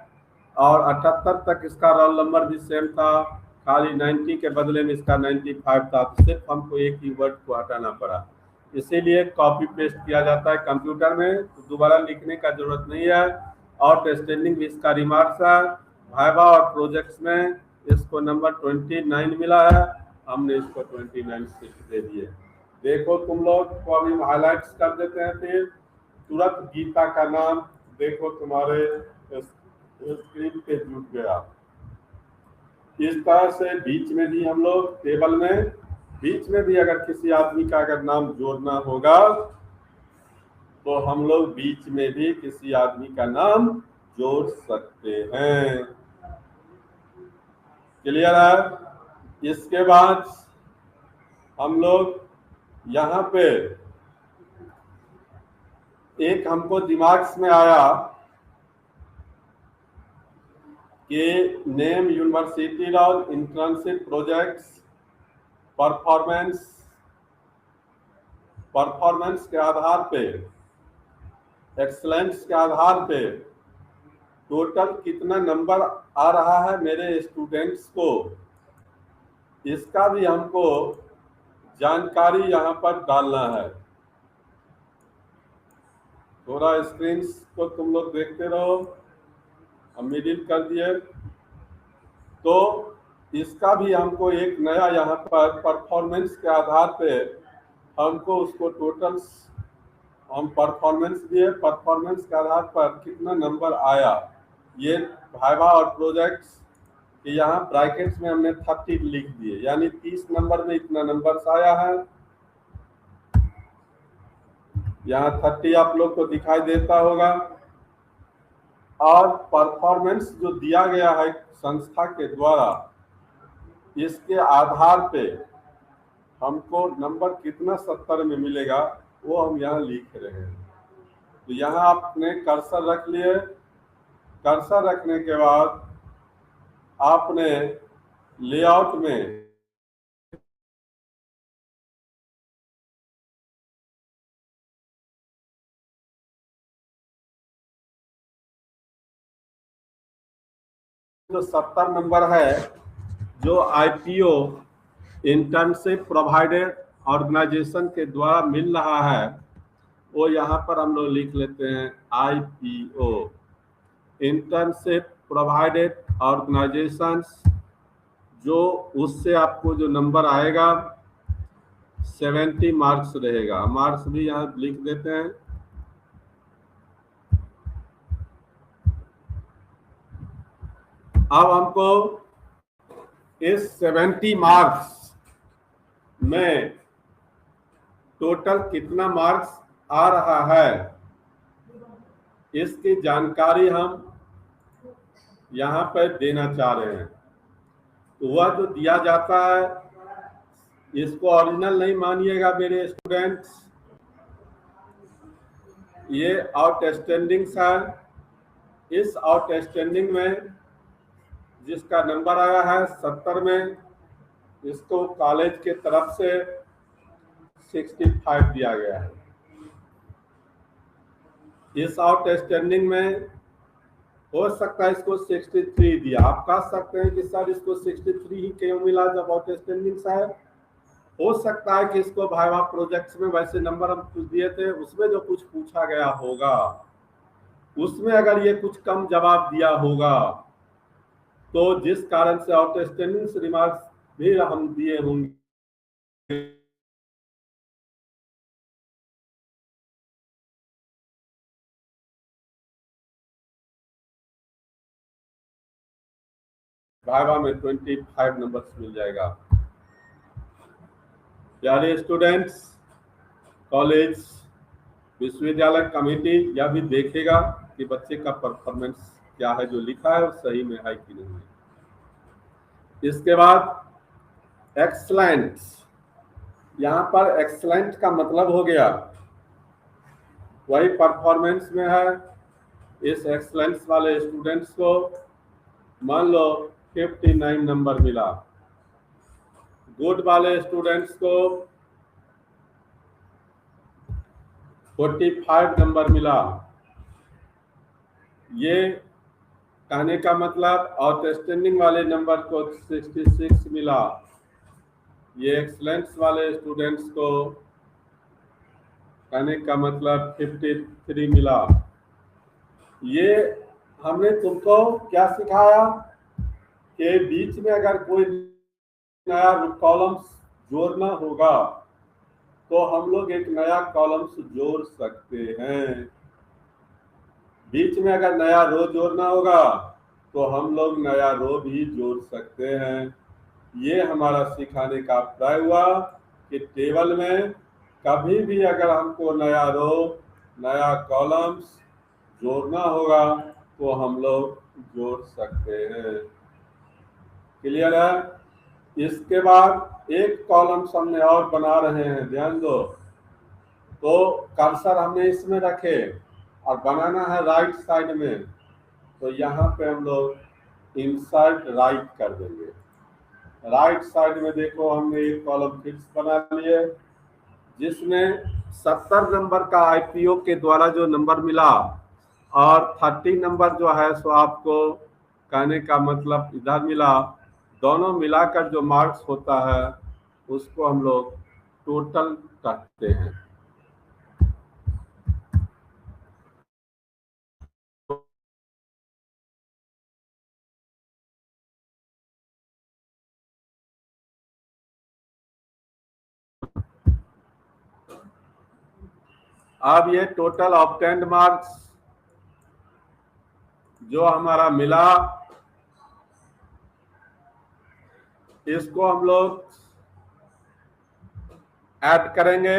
Speaker 1: और 78 तक इसका रोल नंबर भी सेम था, खाली 90 के बदले में इसका 95 था, तो सिर्फ हमको एक ही वर्ड को हटाना पड़ा। इसीलिए कॉपी पेस्ट किया जाता है कंप्यूटर में, तो दोबारा लिखने का जरूरत नहीं है। और स्टैंडिंग भी इसका रिमार्क्स है। वाइवा और प्रोजेक्ट्स में इसको नंबर 29 मिला है, हमने इसको 29 6 दे दिए। देखो तुम लोग को अभी हाईलाइट्स कर देते हैं, फिर तुरंत गीता का नाम देखो तुम्हारे स्क्रीन पे जुट गया। इस तरह से बीच में भी हम लोग टेबल में, बीच में भी अगर किसी आदमी का अगर नाम जोड़ना होगा तो हम लोग बीच में भी किसी आदमी का नाम जोड़ सकते हैं। क्लियर है? इसके बाद हम लोग यहाँ पे एक हमको दिमाग में आया कि name university role, internship, projects, performance के आधार पे, एक्सलेंस के आधार पे टोटल कितना नंबर आ रहा है मेरे स्टूडेंट्स को, इसका भी हमको जानकारी यहाँ पर डालना है। थोड़ा स्क्रीन को तुम लोग देखते रहो, हम मिडिल कर दिए। तो इसका भी हमको एक नया यहाँ पर परफॉर्मेंस के आधार पे हमको उसको टोटल, हम परफॉर्मेंस दिए, परफॉर्मेंस के आधार पर कितना नंबर आया, ये वाइवा और प्रोजेक्ट्स कि यहाँ ब्रैकेट्स में हमने 30 लिख दिए, यानी 30 नंबर में इतना नंबर आया है। यहाँ 30 आप लोग को दिखाई देता होगा। और परफॉर्मेंस जो दिया गया है संस्था के द्वारा, इसके आधार पे हमको नंबर कितना 70 में मिलेगा वो हम यहाँ लिख रहे हैं। तो यहाँ आपने कर्सर रख लिए। कर्सर रखने के बाद आपने लेआउट में जो 70 नंबर है, जो IPO इंटर्नशिप प्रोवाइडेड ऑर्गेनाइजेशन के द्वारा मिल रहा है, वो यहाँ पर हम लोग लिख लेते हैं IPO इंटर्नशिप प्रोवाइडेड ऑर्गेनाइजेशंस। जो उससे आपको जो नंबर आएगा 70 मार्क्स रहेगा। मार्क्स भी यहाँ लिख देते हैं। अब हमको इस 70 मार्क्स में टोटल कितना मार्क्स आ रहा है, इसकी जानकारी हम यहाँ पर देना चाह रहे हैं। तो वह जो दिया जाता है, इसको ओरिजिनल नहीं मानिएगा मेरे स्टूडेंट्स, ये आउटस्टैंडिंग्स है। इस आउटस्टैंडिंग में जिसका नंबर आया है 70 में, इसको कॉलेज के तरफ से 65 दिया गया है। इस आउटस्टैंडिंग में हो सकता है इसको 63 दिया। आप कह सकते हैं कि सर इसको 63 ही क्यों मिला जब आउटस्टैंडिंग है। हो सकता है कि इसको वाइवा प्रोजेक्ट्स में वैसे नंबर हम कुछ दिए थे, उसमें जो कुछ पूछा गया होगा उसमें अगर ये कुछ कम जवाब दिया होगा, तो जिस कारण से आउटस्टैंडिंग रिमार्क्स भी हम दिए होंगे। वाइवा में 25 नंबर्स मिल जाएगा। प्यारे स्टूडेंट्स, कॉलेज विश्वविद्यालय कमेटी यह भी देखेगा कि बच्चे का परफॉर्मेंस क्या है, जो लिखा है वो सही में है कि नहीं है। इसके बाद एक्सलेंट, यहाँ पर एक्सलेंट का मतलब हो गया वही परफॉर्मेंस में है। इस एक्सलेंस वाले स्टूडेंट्स को मान लो 59 नंबर मिला, गुड वाले स्टूडेंट्स को 45 नंबर मिला। ये कहने का मतलब आउटस्टैंडिंग वाले नंबर को 66 मिला। ये एक्सलेंस वाले स्टूडेंट्स को कहने का मतलब 53 मिला। ये हमने तुमको क्या सिखाया कि बीच में अगर कोई नया कॉलम्स जोड़ना होगा तो हम लोग एक नया कॉलम्स जोड़ सकते हैं। बीच में अगर नया रो जोड़ना होगा तो हम लोग नया रो भी जोड़ सकते हैं। ये हमारा सिखाने का अभिप्राय हुआ कि टेबल में कभी भी अगर हमको नया रो नया कॉलम्स जोड़ना होगा तो हम लोग जोड़ सकते हैं। क्लियर है? इसके बाद एक कॉलम हमने और बना रहे हैं, ध्यान दो। तो कर्सर हमने इसमें रखे और बनाना है राइट साइड में, तो यहाँ पे हम लोग इंसर्ट राइट कर देंगे। राइट साइड में देखो हमने एक कॉलम फिक्स बना लिए जिसमें 70 नंबर का आईपीओ के द्वारा जो नंबर मिला और 30 नंबर जो है सो आपको कहने का मतलब इधर मिला, दोनों मिलाकर जो मार्क्स होता है उसको हम लोग टोटल कहते हैं। अब ये टोटल ऑब्टेन्ड मार्क्स जो हमारा मिला इसको हम लोग ऐड करेंगे।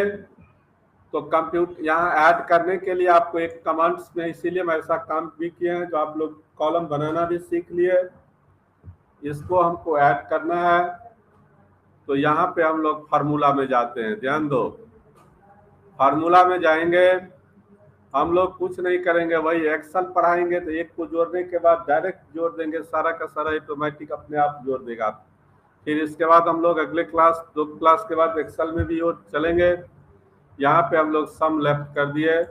Speaker 1: तो कंप्यूटर यहाँ ऐड करने के लिए आपको एक कमांड्स में, इसीलिए मैं ऐसा काम भी किए हैं जो आप लोग कॉलम बनाना भी सीख लिए। इसको हमको ऐड करना है तो यहाँ पे हम लोग फार्मूला में जाते हैं, ध्यान दो। फार्मूला में जाएंगे, हम लोग कुछ नहीं करेंगे, वही एक्सेल पढ़ाएंगे तो एक को जोड़ने के बाद डायरेक्ट जोड़ देंगे, सारा का सारा ऑटोमेटिक अपने आप जोड़ देगा। फिर इसके बाद हम लोग अगले क्लास 2 क्लास के बाद एक्सेल में भी चलेंगे। यहाँ पे हम लोग सम लेफ्ट कर दिए,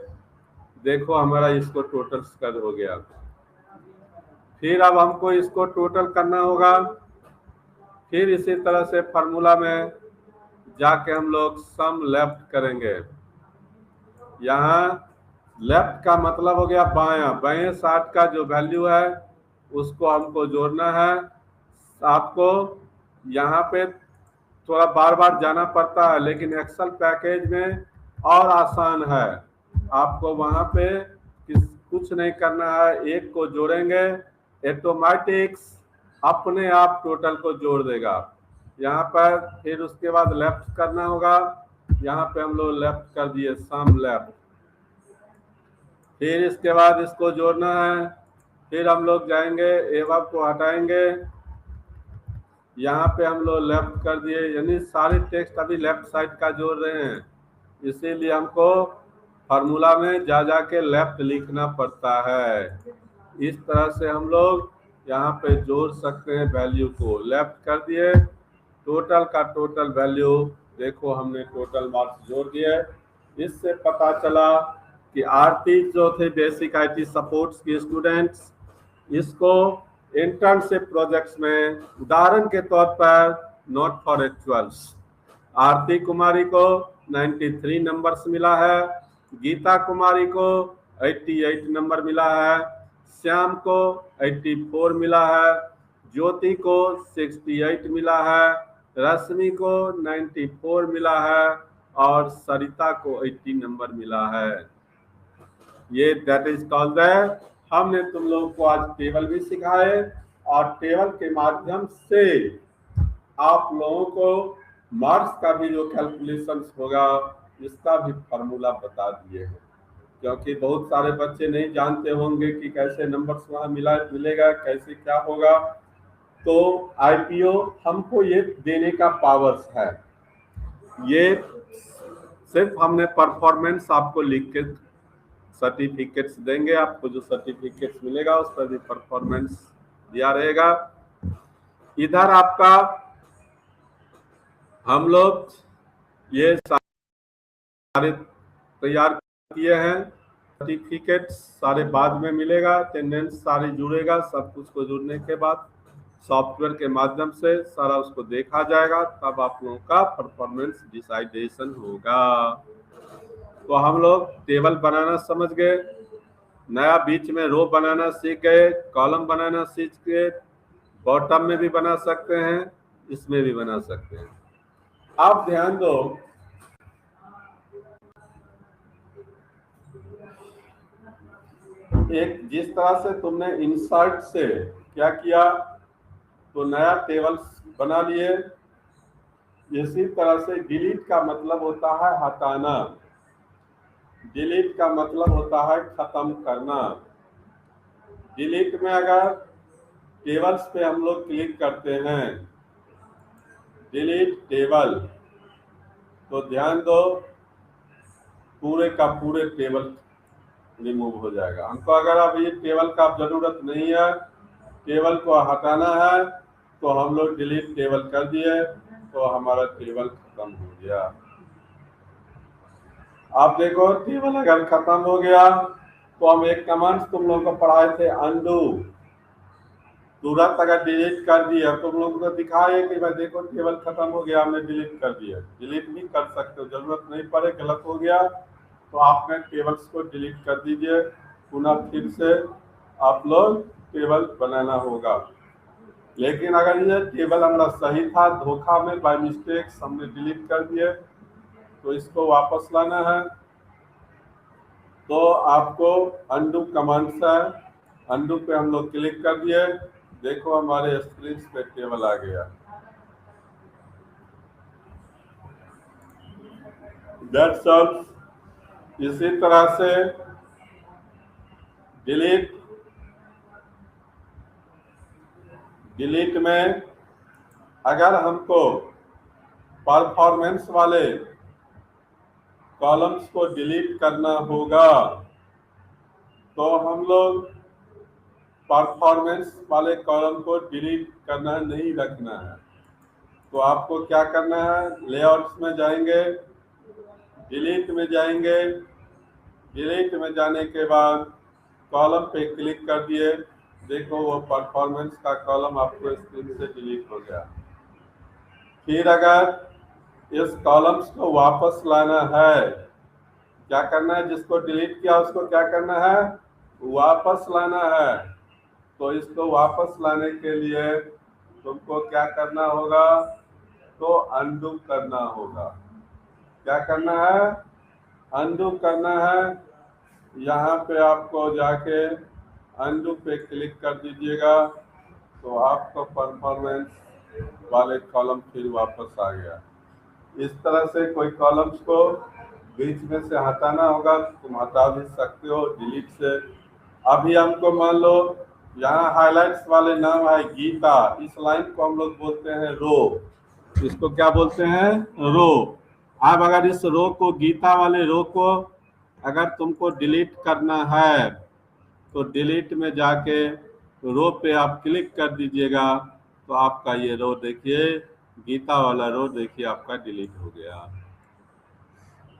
Speaker 1: देखो हमारा इसको टोटल कर हो गया। फिर अब हमको इसको टोटल करना होगा, फिर इसी तरह से फार्मूला में जाके हम लोग सम लेफ्ट करेंगे। यहाँ लेफ्ट का मतलब हो गया बायां, बाएं साइड का जो वैल्यू है उसको हमको जोड़ना है। आपको यहाँ पे थोड़ा बार बार जाना पड़ता है लेकिन एक्सेल पैकेज में और आसान है। आपको वहाँ पे कुछ नहीं करना है, एक को जोड़ेंगे, ऑटोमेटिक्स अपने आप टोटल को जोड़ देगा। यहाँ पर फिर उसके बाद लेफ्ट करना होगा, यहाँ पे हम लोग लेफ्ट कर दिए सम लेफ्ट। फिर इसके बाद इसको जोड़ना है, फिर हम लोग जाएंगे एवं को हटाएंगे, यहाँ पे हम लोग लेफ्ट कर दिए, यानी सारे टेक्स्ट अभी लेफ्ट साइड का जोड़ रहे हैं, इसीलिए हमको फार्मूला में जा जाके लेफ्ट लिखना पड़ता है। इस तरह से हम लोग यहाँ पे जोड़ सकते हैं वैल्यू को। लेफ्ट कर दिए, टोटल का टोटल वैल्यू देखो हमने टोटल मार्क्स जोड़ दिए। इससे पता चला कि आरती जो थे बेसिक आईटी सपोर्ट्स की स्टूडेंट्स, इसको इंटर्नशिप प्रोजेक्ट्स में उदाहरण के तौर पर note for actuals Aarti Kumari को 93 नंबर्स मिला है, गीता कुमारी को 88 नंबर मिला है, श्याम को 84 मिला है, ज्योति को 68 मिला है, रश्मि को 94 मिला है और सरिता को 80 नंबर मिला है। ये दैट इज कॉल्ड द, हमने तुम लोगों को आज टेबल भी सिखाए और टेबल के माध्यम से आप लोगों को मार्क्स का भी जो कैलकुलेशन होगा इसका भी फॉर्मूला बता दिए हैं। क्योंकि बहुत सारे बच्चे नहीं जानते होंगे कि कैसे नंबर्स वहाँ मिलेगा, कैसे क्या होगा। तो आईपीओ हमको ये देने का पावर्स है। ये सिर्फ हमने परफॉर्मेंस आपको लिख के सर्टिफिकेट्स देंगे, आपको जो सर्टिफिकेट्स मिलेगा उस पर भी परफॉर्मेंस दिया रहेगा। इधर आपका हम लोग ये सारे तैयार किए हैं, सर्टिफिकेट सारे बाद में मिलेगा, अटेंडेंस सारी जुड़ेगा, सब कुछ को जुड़ने के बाद सॉफ्टवेयर के माध्यम से सारा उसको देखा जाएगा, तब आप लोगों का परफॉर्मेंस डिसाइडेशन होगा। तो हम लोग टेबल बनाना समझ गए, नया बीच में रो बनाना सीख गए, कॉलम बनाना सीख गए, बॉटम में भी बना सकते हैं, इसमें भी बना सकते हैं। आप ध्यान दो, एक जिस तरह से तुमने इंसर्ट से क्या किया तो नया टेबल बना लिए, इसी तरह से डिलीट का मतलब होता है हटाना, डिलीट का मतलब होता है खत्म करना। डिलीट में अगर टेबल्स पे हम लोग क्लिक करते हैं, डिलीट टेबल, तो ध्यान दो पूरे का पूरे टेबल रिमूव हो जाएगा। हमको अगर अब ये टेबल का जरूरत नहीं है, टेबल को हटाना है, तो हम लोग डिलीट टेबल कर दिए तो हमारा टेबल खत्म हो गया। आप देखो टेबल अगर खत्म हो गया तो हम एक कमांड तुम लोगों को पढ़ाए थे अनडू, तुरंत अगर डिलीट कर दिया तो तुम लोगों को दिखाए कि भाई देखो टेबल खत्म हो गया, हमने डिलीट कर दिया। डिलीट भी कर सकते हो, जरूरत नहीं पड़े, गलत हो गया तो आपने टेबल्स को डिलीट कर दीजिए, पुनः फिर से आप लोग टेबल बनाना होगा। लेकिन अगर ये टेबल हमारा सही था, धोखा में बाय मिस्टेक हमने डिलीट कर दिए, तो इसको वापस लाना है, तो आपको अनडू कमांड है, अनडू पे हम लोग क्लिक कर दिए, देखो हमारे स्क्रीन पे टेबल आ गया। That's all. इसी तरह से डिलीट में अगर हमको परफॉर्मेंस वाले कॉलम्स को डिलीट करना होगा तो हम लोग परफॉर्मेंस वाले कॉलम को डिलीट करना नहीं रखना है। तो आपको क्या करना है, लेआउट्स में जाएंगे, डिलीट में जाएंगे, डिलीट में जाने के बाद कॉलम पे क्लिक कर दिए, देखो वो परफॉर्मेंस का कॉलम आपको स्क्रीन से डिलीट हो गया। फिर अगर इस कॉलम्स को वापस लाना है, क्या करना है, जिसको डिलीट किया उसको क्या करना है, वापस लाना है। तो इसको वापस लाने के लिए तुमको क्या करना होगा, तो अनडू करना होगा। क्या करना है, अनडू करना है। यहाँ पे आपको जाके अनडू पे क्लिक कर दीजिएगा, तो आपका परफॉर्मेंस वाले कॉलम फिर वापस आ गया। इस तरह से कोई कॉलम्स को बीच में से हटाना होगा, तुम हटा भी सकते हो डिलीट से। अभी हमको मान लो यहाँ हाइलाइट्स वाले नाम है गीता, इस लाइन को हम लोग बोलते हैं रो, इसको क्या बोलते हैं, रो। अब अगर इस रो को, गीता वाले रो को अगर तुमको डिलीट करना है तो डिलीट में जाके रो पे आप क्लिक कर दीजिएगा, तो आपका ये रो देखिए, गीता वाला रो देखिए आपका डिलीट हो गया।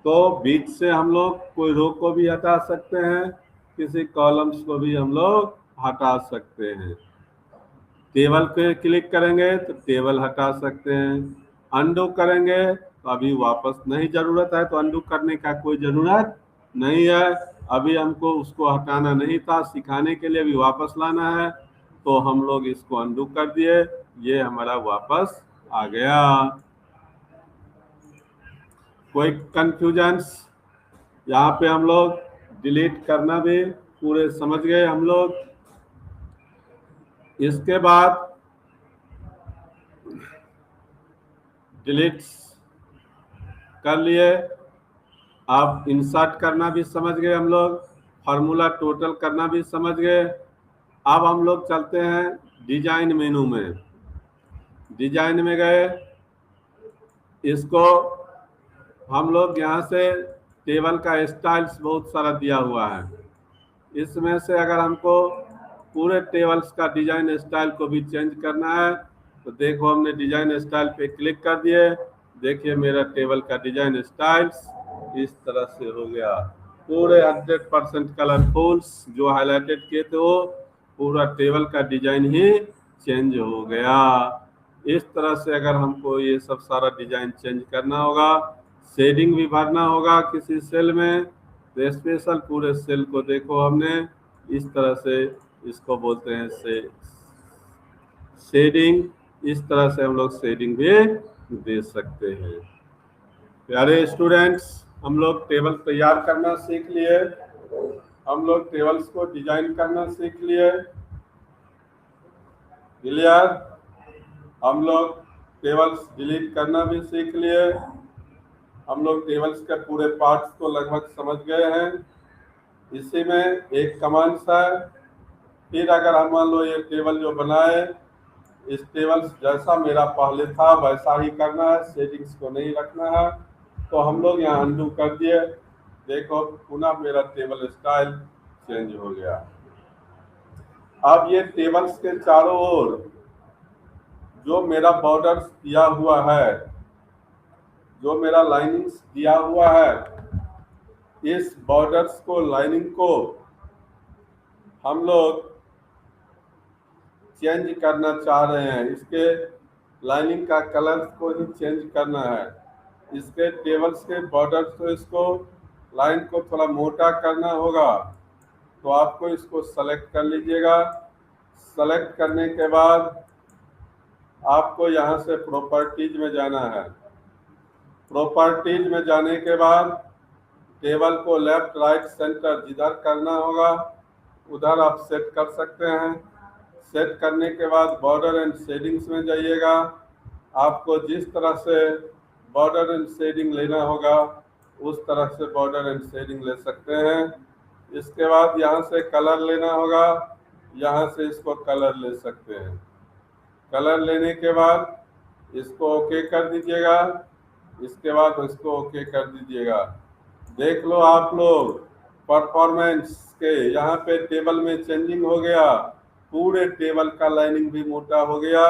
Speaker 1: तो बीच से हम लोग कोई रो को भी हटा सकते हैं, किसी कॉलम्स को भी हम लोग हटा सकते हैं। टेबल पे क्लिक करेंगे तो टेबल हटा सकते हैं, अनडू करेंगे तो अभी वापस नहीं जरूरत है, तो अनडू करने का कोई जरूरत नहीं है। अभी हमको उसको हटाना नहीं था, सिखाने के लिए अभी वापस लाना है, तो हम लोग इसको अनडू कर दिए, ये हमारा वापस आ गया। कोई कंफ्यूजन्स, यहाँ पे हम लोग डिलीट करना भी पूरे समझ गए हम लोग। इसके बाद डिलीट कर लिए, अब इंसर्ट करना भी समझ गए हम लोग, फार्मूला टोटल करना भी समझ गए। अब हम लोग चलते हैं डिजाइन मेनू में। डिजाइन में गए, इसको हम लोग यहाँ से टेबल का स्टाइल्स बहुत सारा दिया हुआ है, इसमें से अगर हमको पूरे टेबल्स का डिजाइन स्टाइल को भी चेंज करना है तो देखो हमने डिजाइन स्टाइल पे क्लिक कर दिए। देखिए मेरा टेबल का डिजाइन स्टाइल्स इस तरह से हो गया, पूरे 100% कलरफुल्स जो हाईलाइटेड किए थे वो पूरा टेबल का डिजाइन ही चेंज हो गया। इस तरह से अगर हमको ये सब सारा डिजाइन चेंज करना होगा, शेडिंग भी भरना होगा किसी सेल में, तो स्पेशल पूरे सेल को देखो हमने इस तरह से, इसको बोलते हैं से शेडिंग। इस तरह से हम लोग शेडिंग भी दे सकते हैं। प्यारे स्टूडेंट्स, हम लोग टेबल तैयार करना सीख लिए, हम लोग टेबल्स को डिजाइन करना सीख लिए, क्लियर। हम लोग टेबल्स डिलीट करना भी सीख लिए, हम लोग टेबल्स के पूरे पार्ट्स को लगभग समझ गए हैं। इसी में एक कमांड्स है, फिर अगर हम मान लो ये टेबल जो बनाए, इस टेबल जैसा मेरा पहले था वैसा ही करना है, सेटिंग्स को नहीं रखना है, तो हम लोग यहाँ अनडू कर दिए। देखो पुनः मेरा टेबल स्टाइल चेंज हो गया। अब ये टेबल्स के चारों ओर जो मेरा बॉर्डर्स दिया हुआ है, जो मेरा लाइनिंग्स दिया हुआ है, इस बॉर्डर्स को, लाइनिंग को हम लोग चेंज करना चाह रहे हैं। इसके लाइनिंग का कलर को ही चेंज करना है। इसके टेबल्स के बॉर्डर्स को, इसको लाइन को थोड़ा मोटा करना होगा, तो आपको इसको सेलेक्ट कर लीजिएगा। सेलेक्ट करने के बाद आपको यहाँ से प्रॉपर्टीज में जाना है। प्रॉपर्टीज में जाने के बाद टेबल को लेफ्ट राइट सेंटर जिधर करना होगा उधर आप सेट कर सकते हैं। सेट करने के बाद बॉर्डर एंड शेडिंग्स में जाइएगा। आपको जिस तरह से बॉर्डर एंड शेडिंग लेना होगा उस तरह से बॉर्डर एंड शेडिंग ले सकते हैं। इसके बाद यहाँ से कलर लेना होगा, यहाँ से इसको कलर ले सकते हैं। कलर लेने के बाद इसको ओके कर दीजिएगा, इसके बाद इसको ओके कर दीजिएगा। देख लो आप लोग परफॉर्मेंस के यहाँ पे टेबल में चेंजिंग हो गया, पूरे टेबल का लाइनिंग भी मोटा हो गया,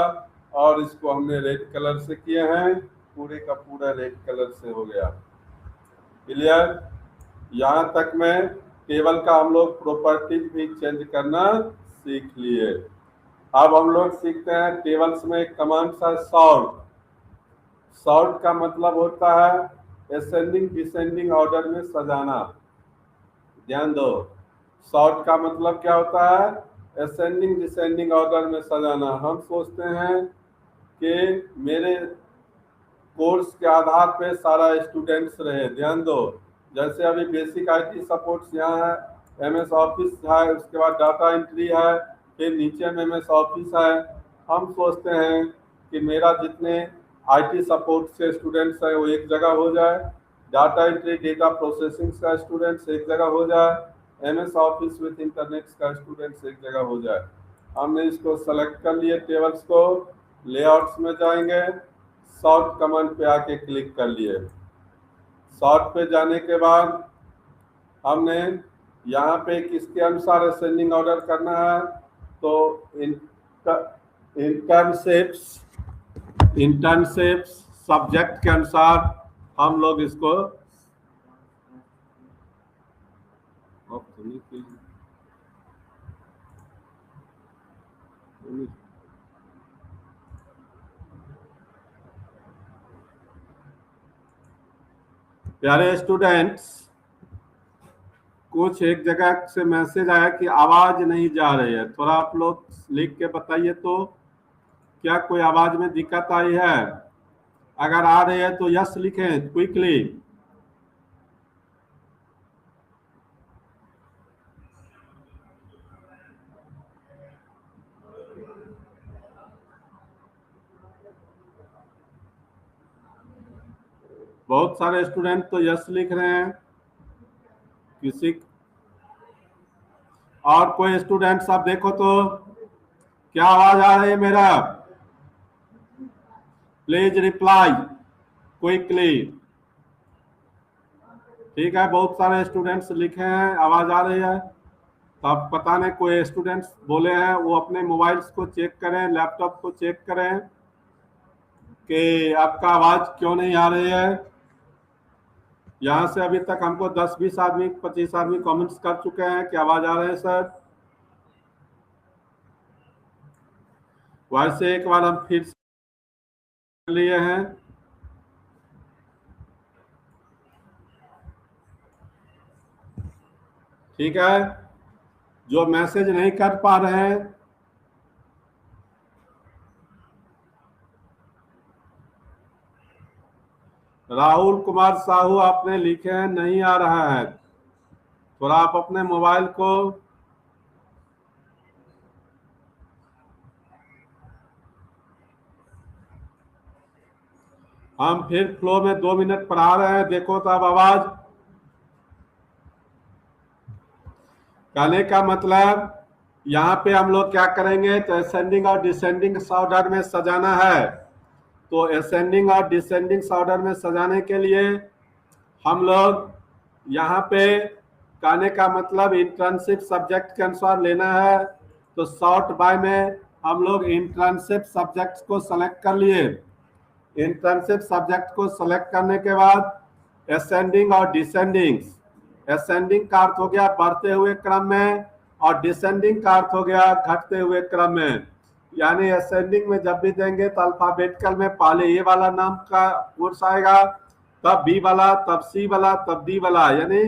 Speaker 1: और इसको हमने रेड कलर से किए हैं, पूरे का पूरा रेड कलर से हो गया। क्लियर। यहाँ तक में टेबल का हम लोग प्रॉपर्टीज भी चेंज करना सीख लिए। अब हम लोग सीखते हैं टेबल्स में एक कमांड है सॉर्ट। सॉर्ट का मतलब होता है असेंडिंग डिसेंडिंग ऑर्डर में सजाना। ध्यान दो, सॉर्ट का मतलब क्या होता है? असेंडिंग डिसेंडिंग ऑर्डर में सजाना। हम सोचते हैं कि मेरे कोर्स के आधार पे सारा स्टूडेंट्स रहे। ध्यान दो, जैसे अभी बेसिक आईटी सपोर्ट्स यहाँ है, एमएस ऑफिस है, उसके बाद डाटा एंट्री है, फिर नीचे में एमएस ऑफिस है। हम सोचते हैं कि मेरा जितने आईटी सपोर्ट से स्टूडेंट्स है वो एक जगह हो जाए, डाटा एंट्री डेटा प्रोसेसिंग का स्टूडेंट्स एक जगह हो जाए, एमएस ऑफिस विथ इंटरनेट का स्टूडेंट्स एक जगह हो जाए। हमने इसको सेलेक्ट कर लिए टेबल्स को, लेआउट्स में जाएंगे, सॉर्ट कमांड पे आके क्लिक कर लिए। सॉर्ट पे जाने के बाद हमने यहाँ पे किसके अनुसार असेंडिंग ऑर्डर करना है, तो इंटर्नशिप्स सब्जेक्ट के अनुसार हम लोग इसको प्यारे स्टूडेंट्स, कुछ एक जगह से मैसेज आया कि आवाज नहीं जा रही है, थोड़ा आप लोग लिख के बताइए तो क्या कोई आवाज में दिक्कत आई है? अगर आ रही है तो यस लिखें क्विकली। बहुत सारे स्टूडेंट तो यस लिख रहे हैं। किसी और कोई स्टूडेंट सब देखो तो क्या आवाज आ रही है मेरा? Please reply quickly. ठीक है, बहुत सारे स्टूडेंट्स लिखे हैं, आवाज आ रही है। तब पता नहीं कोई स्टूडेंट्स बोले हैं, वो अपने मोबाइल्स को चेक करें, लैपटॉप को चेक करें कि आपका आवाज क्यों नहीं आ रही है। यहाँ से अभी तक हमको 10-20 आदमी 25 आदमी कमेंट्स कर चुके हैं कि आवाज आ रहे हैं सर। वैसे एक बार हम फिर से लिए हैं। ठीक है, जो मैसेज नहीं कर पा रहे हैं राहुल कुमार साहू आपने लिखे हैं नहीं आ रहा है। थोड़ा आप अपने मोबाइल को हम फिर फ्लो में 2 मिनट पढ़ा रहे हैं, देखो तो अब आवाज। कहने का मतलब यहाँ पे हम लोग क्या करेंगे, तो असेंडिंग और डिसेंडिंग ऑर्डर में सजाना है। तो असेंडिंग और डिसेंडिंग ऑर्डर में सजाने के लिए हम लोग यहाँ पे कहने का मतलब इंटर्नशिप सब्जेक्ट के अनुसार लेना है। तो शॉर्ट बाय में हम लोग इंटर्नशिप सब्जेक्ट को सेलेक्ट कर लिए। इंटर्नशिप सब्जेक्ट को सेलेक्ट करने के बाद असेंडिंग और डिसेंडिंग, असेंडिंग का अर्थ हो गया बढ़ते हुए क्रम में और डिसेंडिंग का अर्थ हो गया घटते हुए क्रम में। यानी असेंडिंग में जब भी देंगे तो अल्फाबेटिकल में पहले ए वाला नाम का कोर्स आएगा, तब बी वाला, तब सी वाला, तब डी वाला, यानी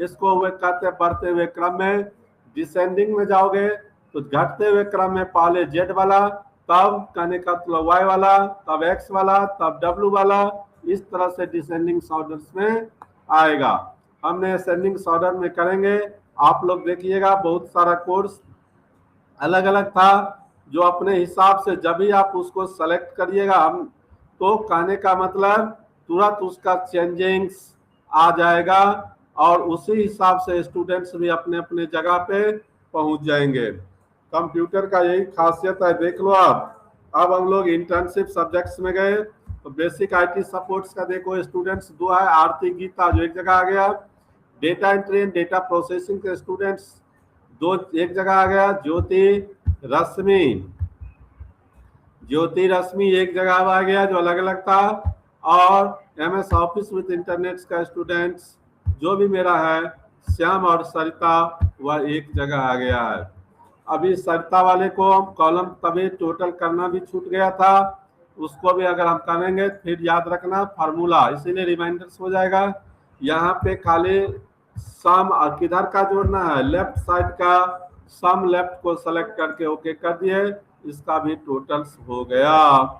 Speaker 1: इसको हुए कहते बढ़ते हुए क्रम में। डिसेंडिंग में जाओगे तो घटते हुए क्रम में पहले जेड वाला, तब कहने का मतलब वाई वाला, तब एक्स वाला, तब डब्ल्यू वाला। इस तरह से डिसेंडिंग ऑर्डर्स में आएगा। हमने असेंडिंग ऑर्डर में करेंगे। आप लोग देखिएगा बहुत सारा कोर्स अलग अलग था, जो अपने हिसाब से जब भी आप उसको सेलेक्ट करिएगा हम तो कहने का मतलब तुरंत उसका चेंजिंग्स आ जाएगा और उसी हिसाब से स्टूडेंट्स भी अपने अपने जगह पे पहुंच जाएंगे। कंप्यूटर का यही खासियत है, देख लो आप। अब हम लोग इंटर्नशिप सब्जेक्ट्स में गए तो बेसिक आईटी सपोर्ट्स का देखो स्टूडेंट्स 2 है, आरती गीता जो एक जगह आ गया। Data entry and data processing के स्टूडेंट्स 2 एक जगह आ गया। ज्योति रश्मि एक जगह आ गया जो अलग अलग था। और एमएस ऑफिस विद इंटरनेट का स्टूडेंट्स जो भी मेरा है, श्याम और सरिता, वह एक जगह आ गया है। अभी सरिता वाले को हम कॉलम तभी टोटल करना भी छूट गया था, उसको भी अगर हम करेंगे फिर याद रखना फार्मूला, इसीलिए रिमाइंडर्स हो जाएगा। यहाँ पे खाली सम और किधर का जोड़ना है, लेफ्ट साइड का सम लेफ्ट को सेलेक्ट करके ओके कर दिए, इसका भी टोटल्स हो गया।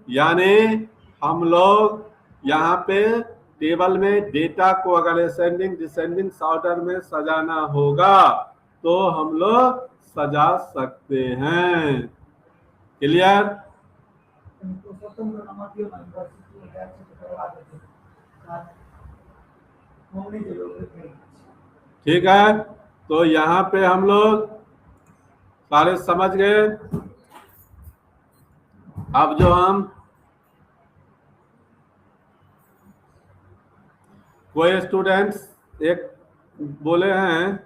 Speaker 1: यानी हम लोग यहाँ पे टेबल में डेटा को अगर असेंडिंग डिसेंडिंग ऑर्डर में सजाना होगा तो हम लोग सजा सकते हैं। क्लियर? ठीक है, तो यहाँ पे हम लोग सारे समझ गए। अब जो हम कोई स्टूडेंट्स एक बोले हैं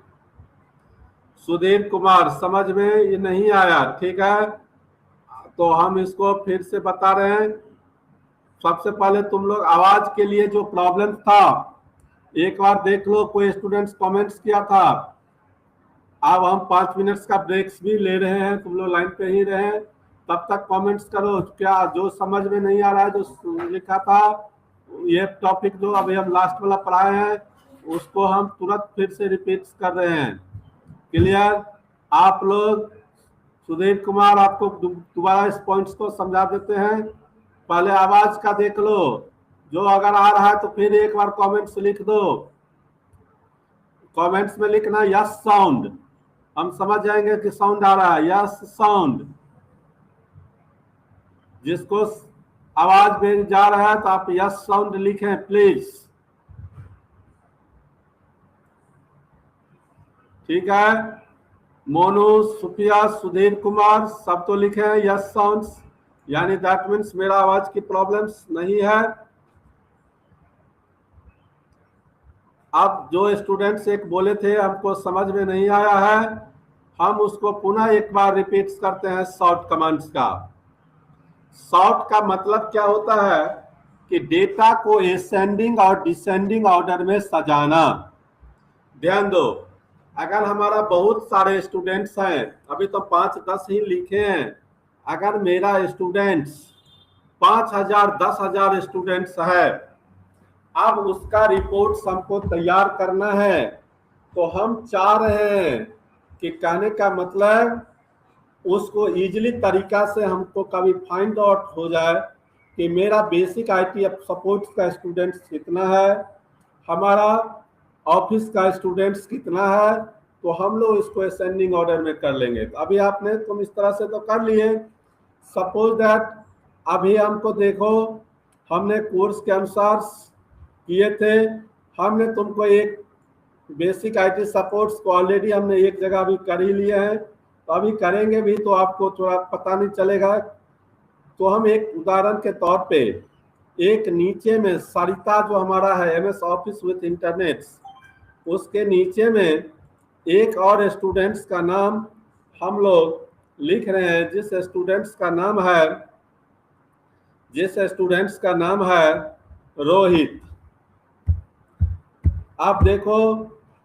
Speaker 1: सुधीर कुमार समझ में ये नहीं आया, ठीक है, तो हम इसको फिर से बता रहे हैं। सबसे पहले तुम लोग आवाज के लिए जो प्रॉब्लम था एक बार देख लो, कोई स्टूडेंट्स कमेंट्स किया था। अब हम 5 मिनट्स का ब्रेक्स भी ले रहे हैं, तुम लोग लाइन पे ही रहे, तब तक कमेंट्स करो क्या जो समझ में नहीं आ रहा है, जो लिखा था ये टॉपिक जो अभी हम लास्ट वाला पढ़ाए हैं उसको हम तुरंत फिर से रिपीट कर रहे हैं। क्लियर? आप लोग सुधीर कुमार आपको दोबारा इस पॉइंट्स को समझा देते हैं। पहले आवाज का देख लो, जो अगर आ रहा है तो फिर एक बार कमेंट्स लिख दो। कमेंट्स में लिखना यस साउंड, हम समझ जाएंगे कि साउंड आ रहा है। यस साउंड, जिसको आवाज भेज जा रहा है तो आप यस साउंड लिखें प्लीज। ठीक है। मोनू, सुफिया, सुधीर कुमार सब तो लिखे हैं यस साउंड्स, यानी दैट मीन्स मेरा आवाज की प्रॉब्लम्स नहीं है। अब जो स्टूडेंट्स एक बोले थे हमको समझ में नहीं आया है, हम उसको पुनः एक बार रिपीट करते हैं शॉर्ट कमांड्स का। शॉर्ट का मतलब क्या होता है कि डेटा को एसेंडिंग और डिसेंडिंग ऑर्डर में सजाना। ध्यान दो, अगर हमारा बहुत सारे स्टूडेंट्स हैं, अभी तो 5-10 ही लिखे हैं, अगर मेरा स्टूडेंट्स 5,000 10,000 स्टूडेंट्स है, अब उसका रिपोर्ट हमको तैयार करना है, तो हम चाह रहे हैं कि कहने का मतलब उसको इजीली तरीका से हमको कभी फाइंड आउट हो जाए कि मेरा बेसिक आईटी सपोर्ट का स्टूडेंट्स कितना है, हमारा ऑफिस का स्टूडेंट्स कितना है, तो हम लोग इसको असेंडिंग ऑर्डर में कर लेंगे। तो अभी आपने तुम इस तरह से तो कर लिए। सपोज दैट अभी हमको देखो, हमने कोर्स के अनुसार किए थे, हमने तुमको एक बेसिक आईटी सपोर्ट्स को ऑलरेडी हमने एक जगह भी कर ही लिए हैं, तो अभी करेंगे भी तो आपको थोड़ा पता नहीं चलेगा। तो हम एक उदाहरण के तौर पे एक नीचे में सरिता जो हमारा है एमएस ऑफिस विथ इंटरनेट, उसके नीचे में एक और स्टूडेंट्स का नाम हम लोग लिख रहे हैं, जिस स्टूडेंट्स का नाम है रोहित। आप देखो,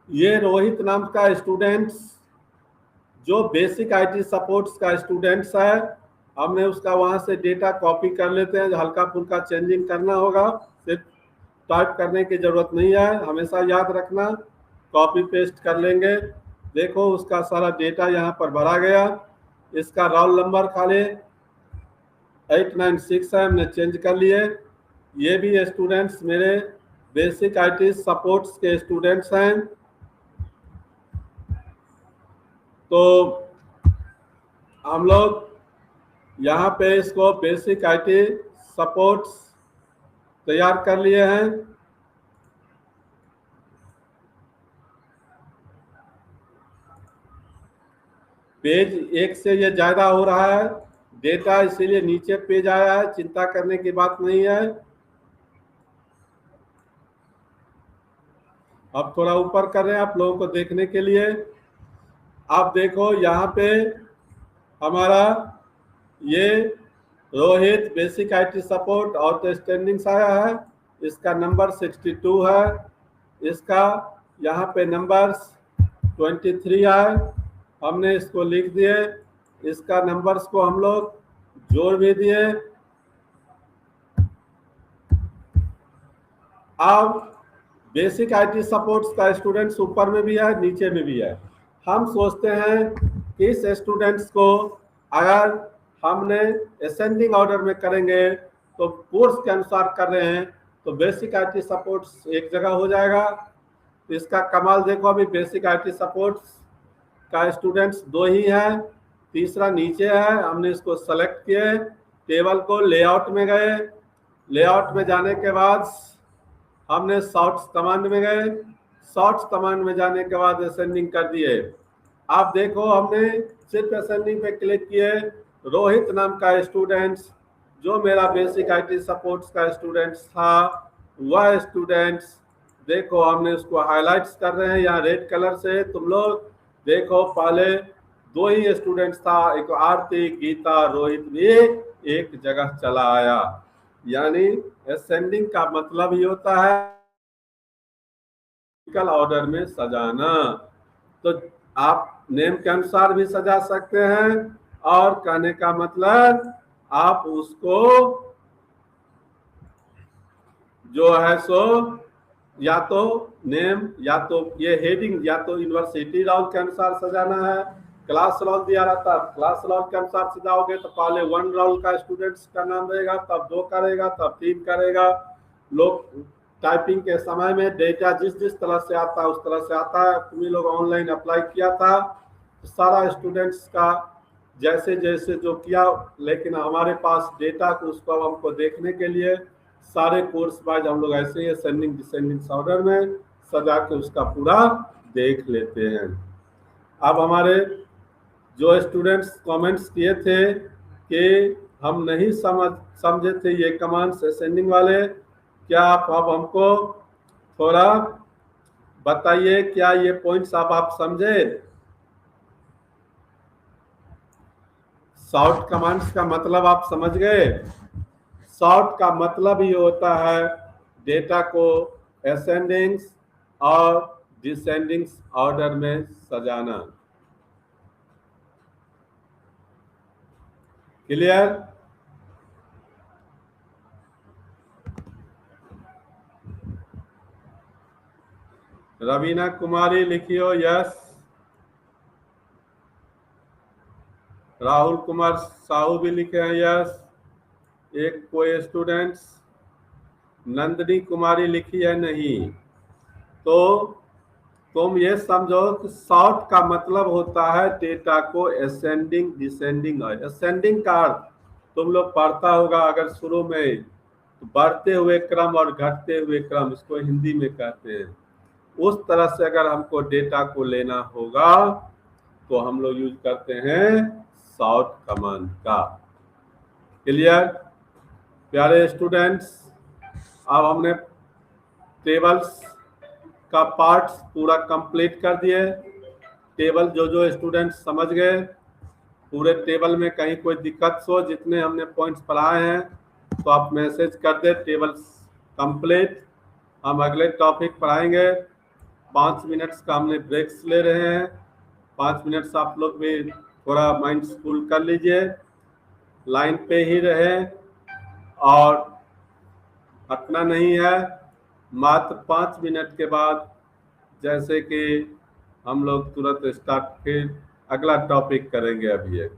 Speaker 1: ये रोहित नाम का स्टूडेंट्स जो बेसिक आईटी सपोर्ट्स का स्टूडेंट्स है, हमने उसका वहां से डेटा कॉपी कर लेते हैं, हल्का फुल्का चेंजिंग करना होगा, सिर्फ टाइप करने की जरूरत नहीं है, हमेशा याद रखना, कॉपी पेस्ट कर लेंगे। देखो उसका सारा डेटा यहाँ पर भरा गया, इसका रोल नंबर खाली 896 है, हमने चेंज कर लिए। ये भी स्टूडेंट्स मेरे बेसिक आईटी सपोर्ट्स के स्टूडेंट्स हैं। तो हम लोग यहाँ पे इसको बेसिक आईटी सपोर्ट्स तैयार कर लिए हैं। पेज एक से ये ज्यादा हो रहा है डेटा, इसीलिए नीचे पेज आया है, चिंता करने की बात नहीं है। अब थोड़ा ऊपर कर रहे हैं आप लोगों को देखने के लिए। आप देखो यहाँ पे हमारा ये Rohit basic IT support outstanding आया है, इसका नंबर 62 है, इसका यहाँ पे नंबर 23 है, हमने इसको लिख दिए, इसका नंबर्स को हम लोग जोड़ भी दिए। अब बेसिक आईटी सपोर्ट्स का स्टूडेंट्स ऊपर में भी है, नीचे में भी है। हम सोचते हैं कि इस स्टूडेंट्स को अगर हमने असेंडिंग ऑर्डर में करेंगे, तो कोर्स के अनुसार कर रहे हैं, तो बेसिक आईटी सपोर्ट्स एक जगह हो जाएगा। तो इसका कमाल देखो, अभी बेसिक आईटी सपोर्ट्स का स्टूडेंट्स 2 ही है, तीसरा नीचे है, हमने इसको सेलेक्ट किए, टेबल को लेआउट में गए, लेआउट में जाने के बाद हमने शॉर्ट्स कमांड में गए, शॉर्ट्स कमांड में जाने के बाद असेंडिंग कर दिए। आप देखो हमने सिर्फ असेंडिंग पे क्लिक किए, रोहित नाम का स्टूडेंट्स जो मेरा बेसिक आईटी सपोर्ट्स का स्टूडेंट्स था, वह स्टूडेंट्स देखो हमने उसको हाईलाइट्स कर रहे हैं यहाँ रेड कलर से। तुम लोग देखो पहले 2 ही स्टूडेंट्स था, एक आरती, गीता, रोहित भी एक जगह चला आया। यानी असेंडिंग का मतलब ही होता है ऑर्डर में सजाना। तो आप नेम के अनुसार भी सजा सकते हैं, और कहने का मतलब आप उसको जो है सो या तो नेम, या तो ये हेडिंग, या तो यूनिवर्सिटी रोल के अनुसार सजाना है। क्लास रोल दिया रहता है, क्लास रोल के अनुसार सजाओगे तो पहले 1 रोल का स्टूडेंट्स का नाम रहेगा, तब 2 करेगा, तब 3 करेगा। लोग टाइपिंग के समय में डेटा जिस जिस तरह से आता है उस तरह से आता है। तुम्हें लोग ऑनलाइन अप्लाई किया था तो सारा स्टूडेंट्स का जैसे जैसे जो किया, लेकिन हमारे पास डेटा को उसको हमको देखने के लिए सारे कोर्स वाइज हम लोग ऐसे ही असेंडिंग डिसेंडिंग ऑर्डर में सजा के उसका पूरा देख लेते हैं। अब हमारे जो स्टूडेंट्स कमेंट्स किए थे कि हम नहीं समझे थे ये कमांड्स असेंडिंग वाले, क्या आप अब हमको थोड़ा बताइए, क्या ये पॉइंट्स आप समझे? शॉर्ट कमांड्स का मतलब आप समझ गए? शॉर्ट का मतलब ही होता है डेटा को असेंडिंग और डिसेंडिंग ऑर्डर में सजाना। क्लियर? रवीना कुमारी लिखियो यस। राहुल कुमार साहू भी लिखे हैं यस। एक कोई स्टूडेंट्स नंदिनी कुमारी लिखी है नहीं। तो तुम ये समझो कि सॉर्ट का मतलब होता है डेटा को असेंडिंग डिसेंडिंग। असेंडिंग का अर्थ तुम लोग पढ़ता होगा अगर शुरू में, तो बढ़ते हुए क्रम और घटते हुए क्रम, इसको हिंदी में कहते हैं। उस तरह से अगर हमको डेटा को लेना होगा तो हम लोग यूज करते हैं सॉर्ट कमांड का। क्लियर प्यारे स्टूडेंट्स? अब हमने टेबल्स का पार्ट पूरा कंप्लीट कर दिए। टेबल जो जो स्टूडेंट समझ गए, पूरे टेबल में कहीं कोई दिक्कत हो, जितने हमने पॉइंट्स पढ़ाए हैं तो आप मैसेज कर दे टेबल्स कंप्लीट। हम अगले टॉपिक पढ़ाएंगे। 5 मिनट्स का हमने ब्रेक्स ले रहे हैं। 5 मिनट्स आप लोग भी थोड़ा माइंड स्कूल कर लीजिए, लाइन पे ही रहे और हटना नहीं है। मात्र 5 मिनट के बाद जैसे कि हम लोग तुरंत स्टार्ट, फिर अगला टॉपिक करेंगे अभी एक।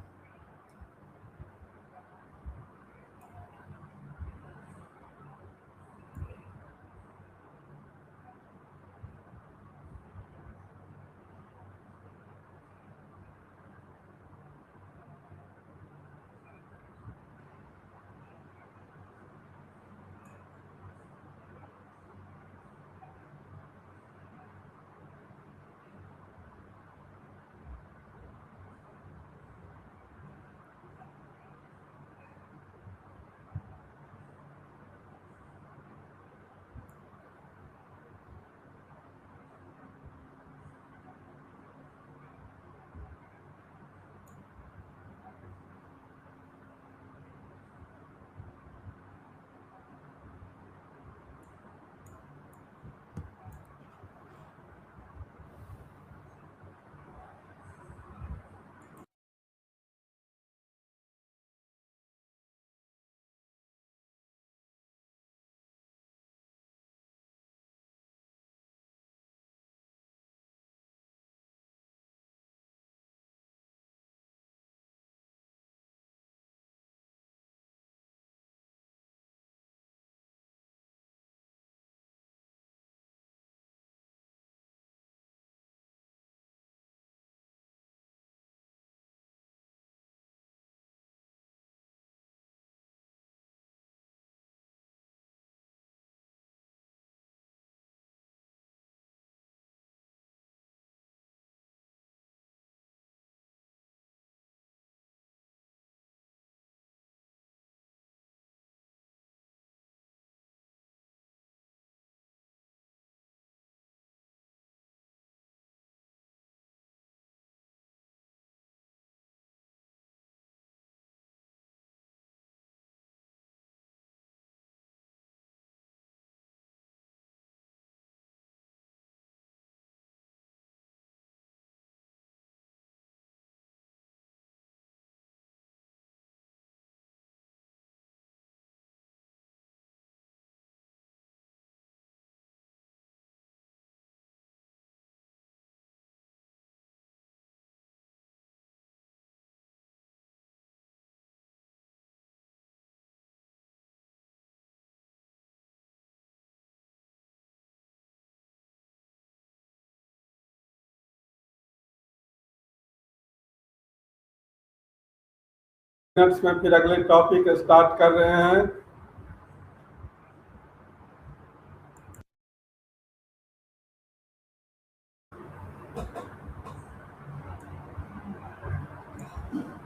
Speaker 1: मिनट्स में फिर अगले टॉपिक स्टार्ट कर रहे हैं।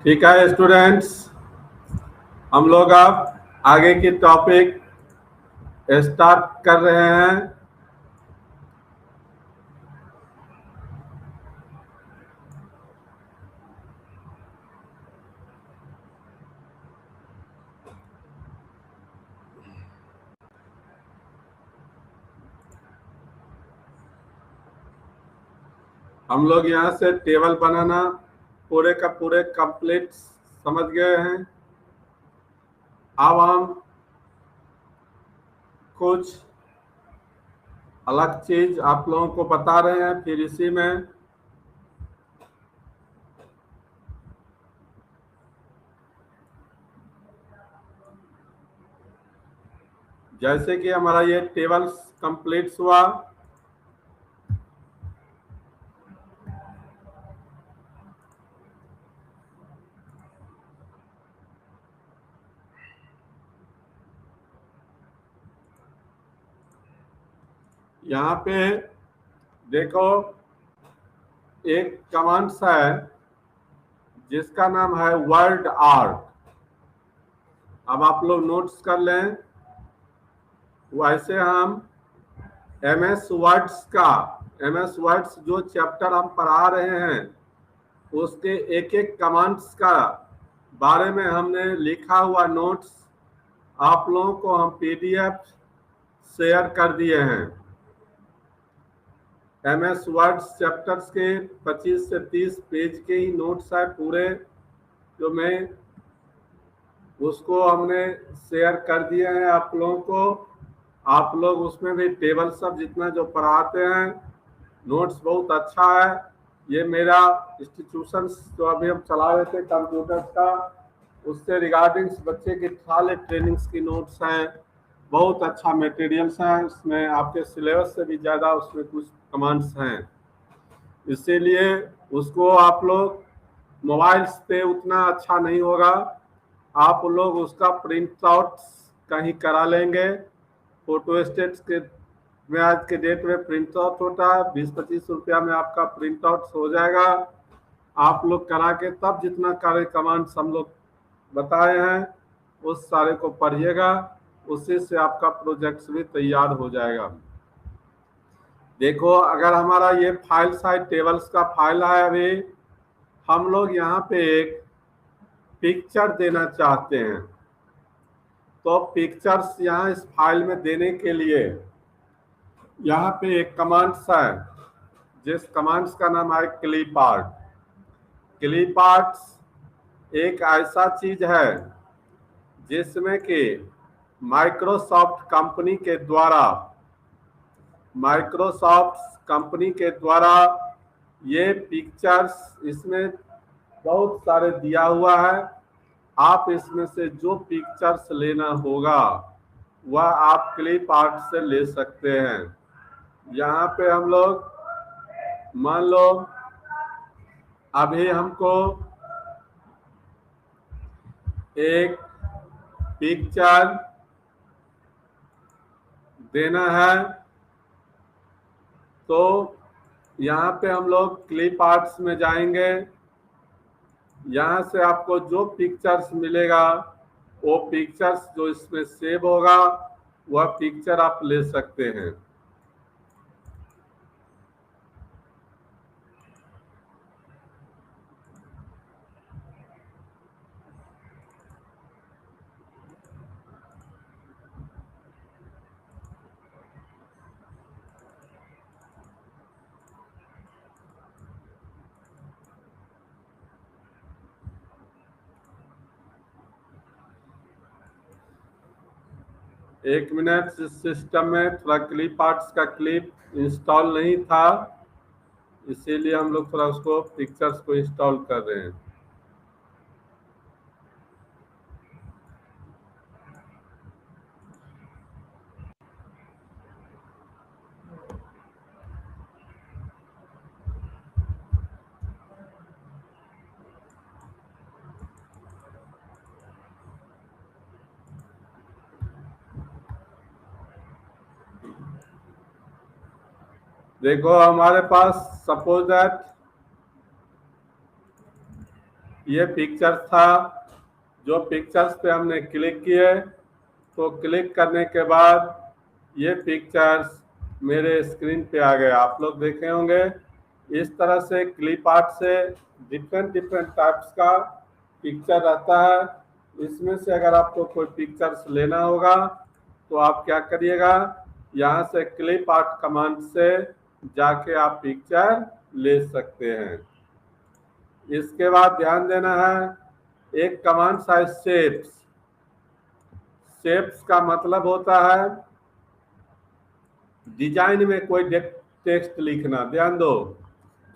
Speaker 1: ठीक है स्टूडेंट्स, हम लोग अब आगे की टॉपिक स्टार्ट कर रहे हैं। हम लोग यहाँ से टेबल बनाना पूरे का पूरे कंप्लीट समझ गए हैं। अब हम कुछ अलग चीज आप लोगों को बता रहे हैं। फिर इसी में जैसे कि हमारा ये टेबल्स कंप्लीट हुआ, यहाँ पे देखो एक कमांड्स है जिसका नाम है वर्ड आर्ट। अब आप लोग नोट्स कर लें। वैसे हम एम एस वर्ड्स जो चैप्टर हम पढ़ा रहे हैं उसके एक एक कमांड्स का बारे में हमने लिखा हुआ नोट्स आप लोगों को हम पीडीएफ शेयर कर दिए हैं। एम एस वर्ड्स चैप्टर्स के 25 से 30 पेज के ही नोट्स है पूरे, जो मैं उसको हमने शेयर कर दिए हैं आप लोगों को। आप लोग उसमें भी टेबल सब जितना जो पढ़ाते हैं नोट्स बहुत अच्छा है। ये मेरा इंस्टीट्यूशन जो अभी हम चला रहे थे कंप्यूटर्स का, उससे रिगार्डिंग बच्चे के सारे ट्रेनिंग्स की नोट्स हैं। बहुत अच्छा मटेरियल्स हैं इसमें, आपके सिलेबस से भी ज़्यादा उसमें कुछ कमांड्स हैं। इसीलिए उसको आप लोग मोबाइल्स पे उतना अच्छा नहीं होगा, आप लोग उसका प्रिंट आउट कहीं करा लेंगे। फोटो स्टेट्स के में आज के डेट में प्रिंट आउट होता है, 20-25 रुपया में आपका प्रिंट आउट हो जाएगा। आप लोग करा के तब जितना कार्य कमांड्स हम लोग बताए हैं उस सारे को पढ़िएगा, उसी से आपका प्रोजेक्ट्स भी तैयार हो जाएगा। देखो अगर हमारा ये फाइल साइज टेबल्स का फाइल है, अभी हम लोग यहाँ पे एक पिक्चर देना चाहते हैं, तो पिक्चर्स यहाँ इस फाइल में देने के लिए यहाँ पे एक कमांड्स है जिस कमांड्स का नाम है क्लिप आर्ट। क्लिप आर्ट्स एक ऐसा चीज है जिसमें कि माइक्रोसॉफ्ट कंपनी के द्वारा ये पिक्चर्स इसमें बहुत सारे दिया हुआ है। आप इसमें से जो पिक्चर्स लेना होगा वह आप क्लिप आर्ट से ले सकते हैं। यहाँ पे हम लोग मान लो अभी हमको एक पिक्चर देना है, तो यहाँ पे हम लोग क्लिप आर्ट्स में जाएंगे। यहाँ से आपको जो पिक्चर्स मिलेगा वो पिक्चर्स जो इसमें सेव होगा वह पिक्चर आप ले सकते हैं। एक मिनट, सिस्टम में थोड़ा क्लिप आर्ट्स का क्लिप इंस्टॉल नहीं था, इसीलिए हम लोग थोड़ा उसको पिक्चर्स को इंस्टॉल कर रहे हैं। देखो हमारे पास सपोज दैट ये पिक्चर था, जो पिक्चर्स पे हमने क्लिक किए तो क्लिक करने के बाद ये पिक्चर्स मेरे स्क्रीन पे आ गए। आप लोग देखे होंगे इस तरह से क्लिप आर्ट से डिफरेंट डिफरेंट टाइप्स का पिक्चर रहता है। इसमें से अगर आपको कोई पिक्चर्स लेना होगा तो आप क्या करिएगा, यहाँ से क्लिप आर्ट कमांड से जाके आप पिक्चर ले सकते हैं। इसके बाद ध्यान देना है एक कमांड है शेप्स। शेप्स का मतलब होता है डिजाइन में कोई टेक्स्ट लिखना। ध्यान दो,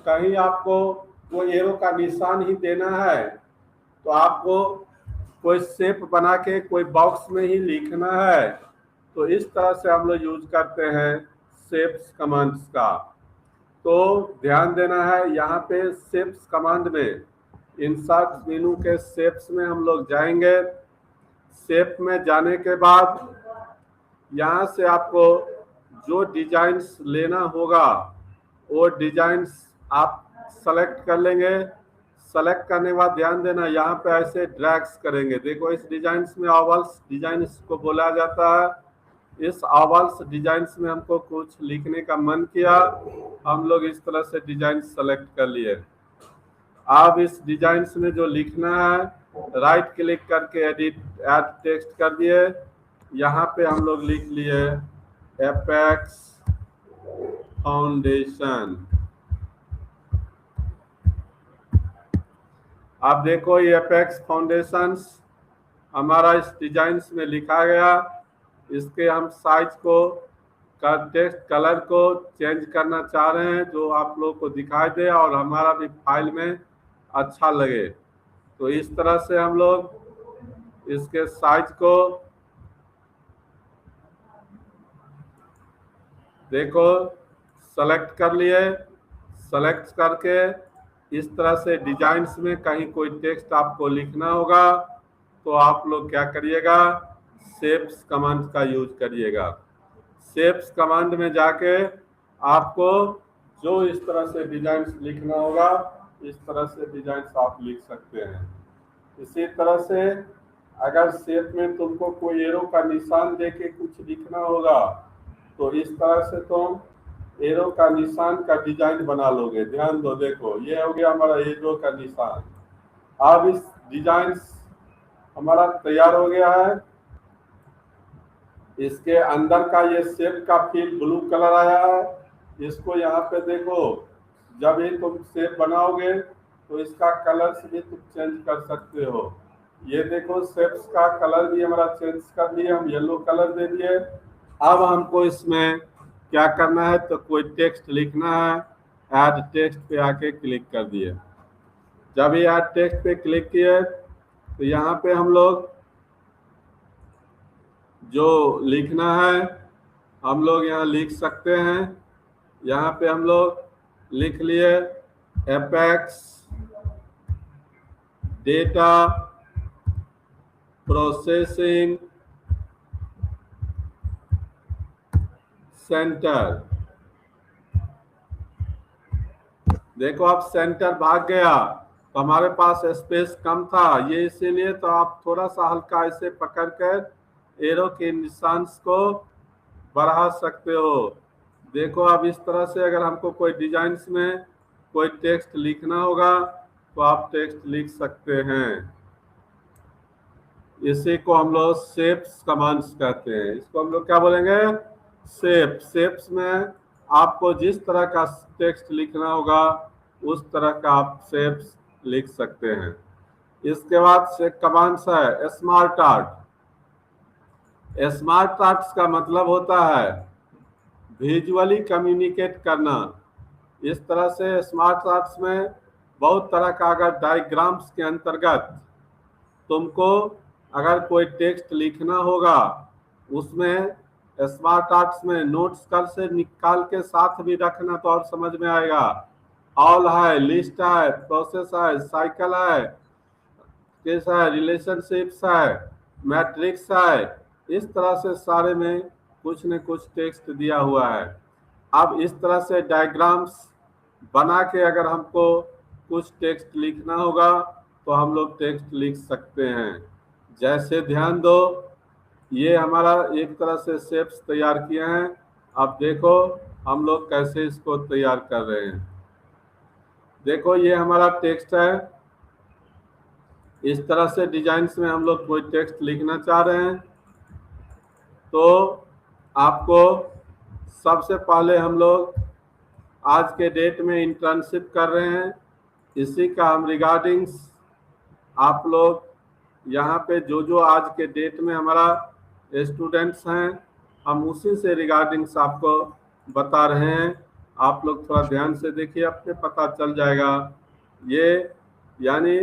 Speaker 1: कहीं आपको कोई एरो का निशान ही देना है तो आपको कोई शेप बना के कोई बॉक्स में ही लिखना है, तो इस तरह से हम लोग यूज करते हैं शेप्स कमांड्स का। तो ध्यान देना है यहाँ पे शेप्स कमांड में इंसर्ट मेनू के शेप्स में हम लोग जाएंगे। शेप में जाने के बाद यहाँ से आपको जो डिजाइन्स लेना होगा वो डिजाइन्स आप सेलेक्ट कर लेंगे। सेलेक्ट करने के बाद ध्यान देना यहाँ पे ऐसे ड्रैग्स करेंगे। देखो इस डिजाइन्स में ओवल्स डिजाइन्स को बोला जाता है। इस ओवल्स डिजाइन्स में हमको कुछ लिखने का मन किया, हम लोग इस तरह से डिजाइन सेलेक्ट कर लिए। अब इस डिजाइन्स में जो लिखना है राइट क्लिक करके एडिट ऐड टेक्स्ट कर दिए। यहाँ पे हम लोग लिख लिए एपेक्स फाउंडेशन। आप देखो ये एपेक्स फाउंडेशंस हमारा इस डिजाइन्स में लिखा गया। इसके हम साइज को टेक्स्ट कलर को चेंज करना चाह रहे हैं जो आप लोगों को दिखाई दे और हमारा भी फाइल में अच्छा लगे। तो इस तरह से हम लोग इसके साइज को देखो सेलेक्ट कर लिए। सेलेक्ट करके इस तरह से डिजाइन्स में कहीं कोई टेक्स्ट आपको लिखना होगा तो आप लोग क्या करिएगा, शेप्स कमांड का यूज करिएगा। शेप्स कमांड में जाके आपको जो इस तरह से डिजाइन्स लिखना होगा इस तरह से डिजाइन्स आप लिख सकते हैं। इसी तरह से अगर शेप में तुमको कोई एरो का निशान देके कुछ लिखना होगा तो इस तरह से तुम एरो का निशान का डिजाइन बना लोगे। ध्यान दो, देखो ये हो गया हमारा एरो का निशान। अब इस डिजाइन हमारा तैयार हो गया है। इसके अंदर का ये शेप का फील ब्लू कलर आया है। इसको यहाँ पे देखो, जब ये तुम शेप बनाओगे तो इसका कलर भी तुम चेंज कर सकते हो। ये देखो शेप्स का कलर भी हमारा चेंज कर दिए, हम येलो कलर दे दिए। अब हमको इसमें क्या करना है, तो कोई टेक्स्ट लिखना है, ऐड टेक्स्ट पे आके क्लिक कर दिए। जब ये ऐड टेक्स्ट पे क्लिक किए तो यहाँ पे हम लोग जो लिखना है हम लोग यहाँ लिख सकते हैं। यहाँ पे हम लोग लिख लिए एपेक्स डेटा प्रोसेसिंग सेंटर। देखो अब सेंटर भाग गया तो हमारे पास स्पेस कम था, ये इसीलिए। तो आप थोड़ा सा हल्का ऐसे पकड़ कर एरो के निशान को बढ़ा सकते हो। देखो अब इस तरह से अगर हमको कोई डिजाइन्स में कोई टेक्स्ट लिखना होगा तो आप टेक्स्ट लिख सकते हैं। इसी को हम लोग शेप्स कमांड्स कहते हैं। इसको हम लोग क्या बोलेंगे, शेप। शेप्स में आपको जिस तरह का टेक्स्ट लिखना होगा उस तरह का आप शेप्स लिख सकते हैं। इसके बाद से कमांड्स है स्मार्ट आर्ट। स्मार्ट आर्ट्स का मतलब होता है विजुअली कम्युनिकेट करना। इस तरह से स्मार्ट आर्ट्स में बहुत तरह का, अगर डायग्राम्स के अंतर्गत तुमको अगर कोई टेक्स्ट लिखना होगा उसमें स्मार्ट आर्ट्स में नोट्स कर से निकाल के साथ भी रखना तो और समझ में आएगा। ऑल है, लिस्ट है, प्रोसेस है, साइकिल है, केस है, रिलेशनशिप्स है, मैट्रिक्स है। इस तरह से सारे में कुछ न कुछ टेक्स्ट दिया हुआ है। अब इस तरह से डायग्राम्स बना के अगर हमको कुछ टेक्स्ट लिखना होगा तो हम लोग टेक्स्ट लिख सकते हैं। जैसे ध्यान दो, ये हमारा एक तरह से शेप्स तैयार किए हैं। अब देखो हम लोग कैसे इसको तैयार कर रहे हैं। देखो ये हमारा टेक्स्ट है। इस तरह से डिजाइन्स में हम लोग कोई टेक्स्ट लिखना चाह रहे हैं तो आपको सबसे पहले हम लोग आज के डेट में इंटर्नशिप कर रहे हैं, इसी का हम रिगार्डिंग्स आप लोग यहाँ पे जो जो आज के डेट में हमारा स्टूडेंट्स हैं हम उसी से रिगार्डिंग्स आपको बता रहे हैं। आप लोग थोड़ा ध्यान से देखिए, आपको पता चल जाएगा। ये यानी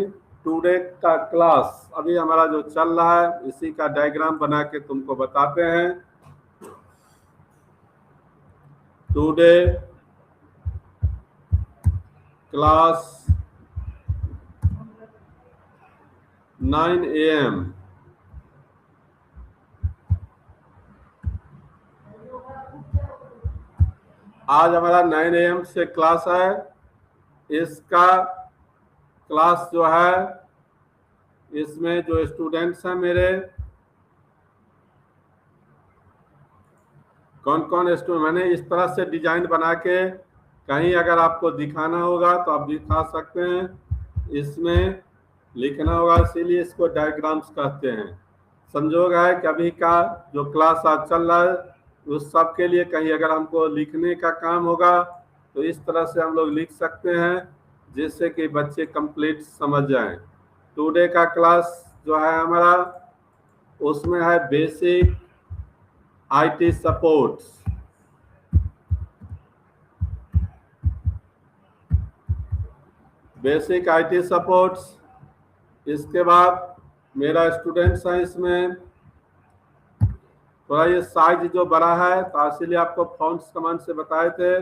Speaker 1: टुडे का क्लास अभी हमारा जो चल रहा है इसी का डायग्राम बना के तुमको बताते हैं। Today class 9 AM। आज हमारा 9 AM से क्लास है। इसका क्लास जो है इसमें जो स्टूडेंट्स हैं मेरे, कौन कौन स्टूडेंट, मैंने इस तरह से डिजाइन बना के कहीं अगर आपको दिखाना होगा तो आप दिखा सकते हैं, इसमें लिखना होगा, इसीलिए इसको डायग्राम्स कहते हैं। संजोग है कि अभी का जो क्लास आज चल रहा है उस सब के लिए कहीं अगर हमको लिखने का काम होगा तो इस तरह से हम लोग लिख सकते हैं जिससे कि बच्चे कंप्लीट समझ जाएं। टुडे का क्लास जो है हमारा उसमें है basic IT supports. Basic IT supports. इसके बाद मेरा स्टूडेंट्स है, इसमें थोड़ा ये साइज जो बड़ा है तो इसीलिए आपको फॉन्ट्स कमांड से बताए थे,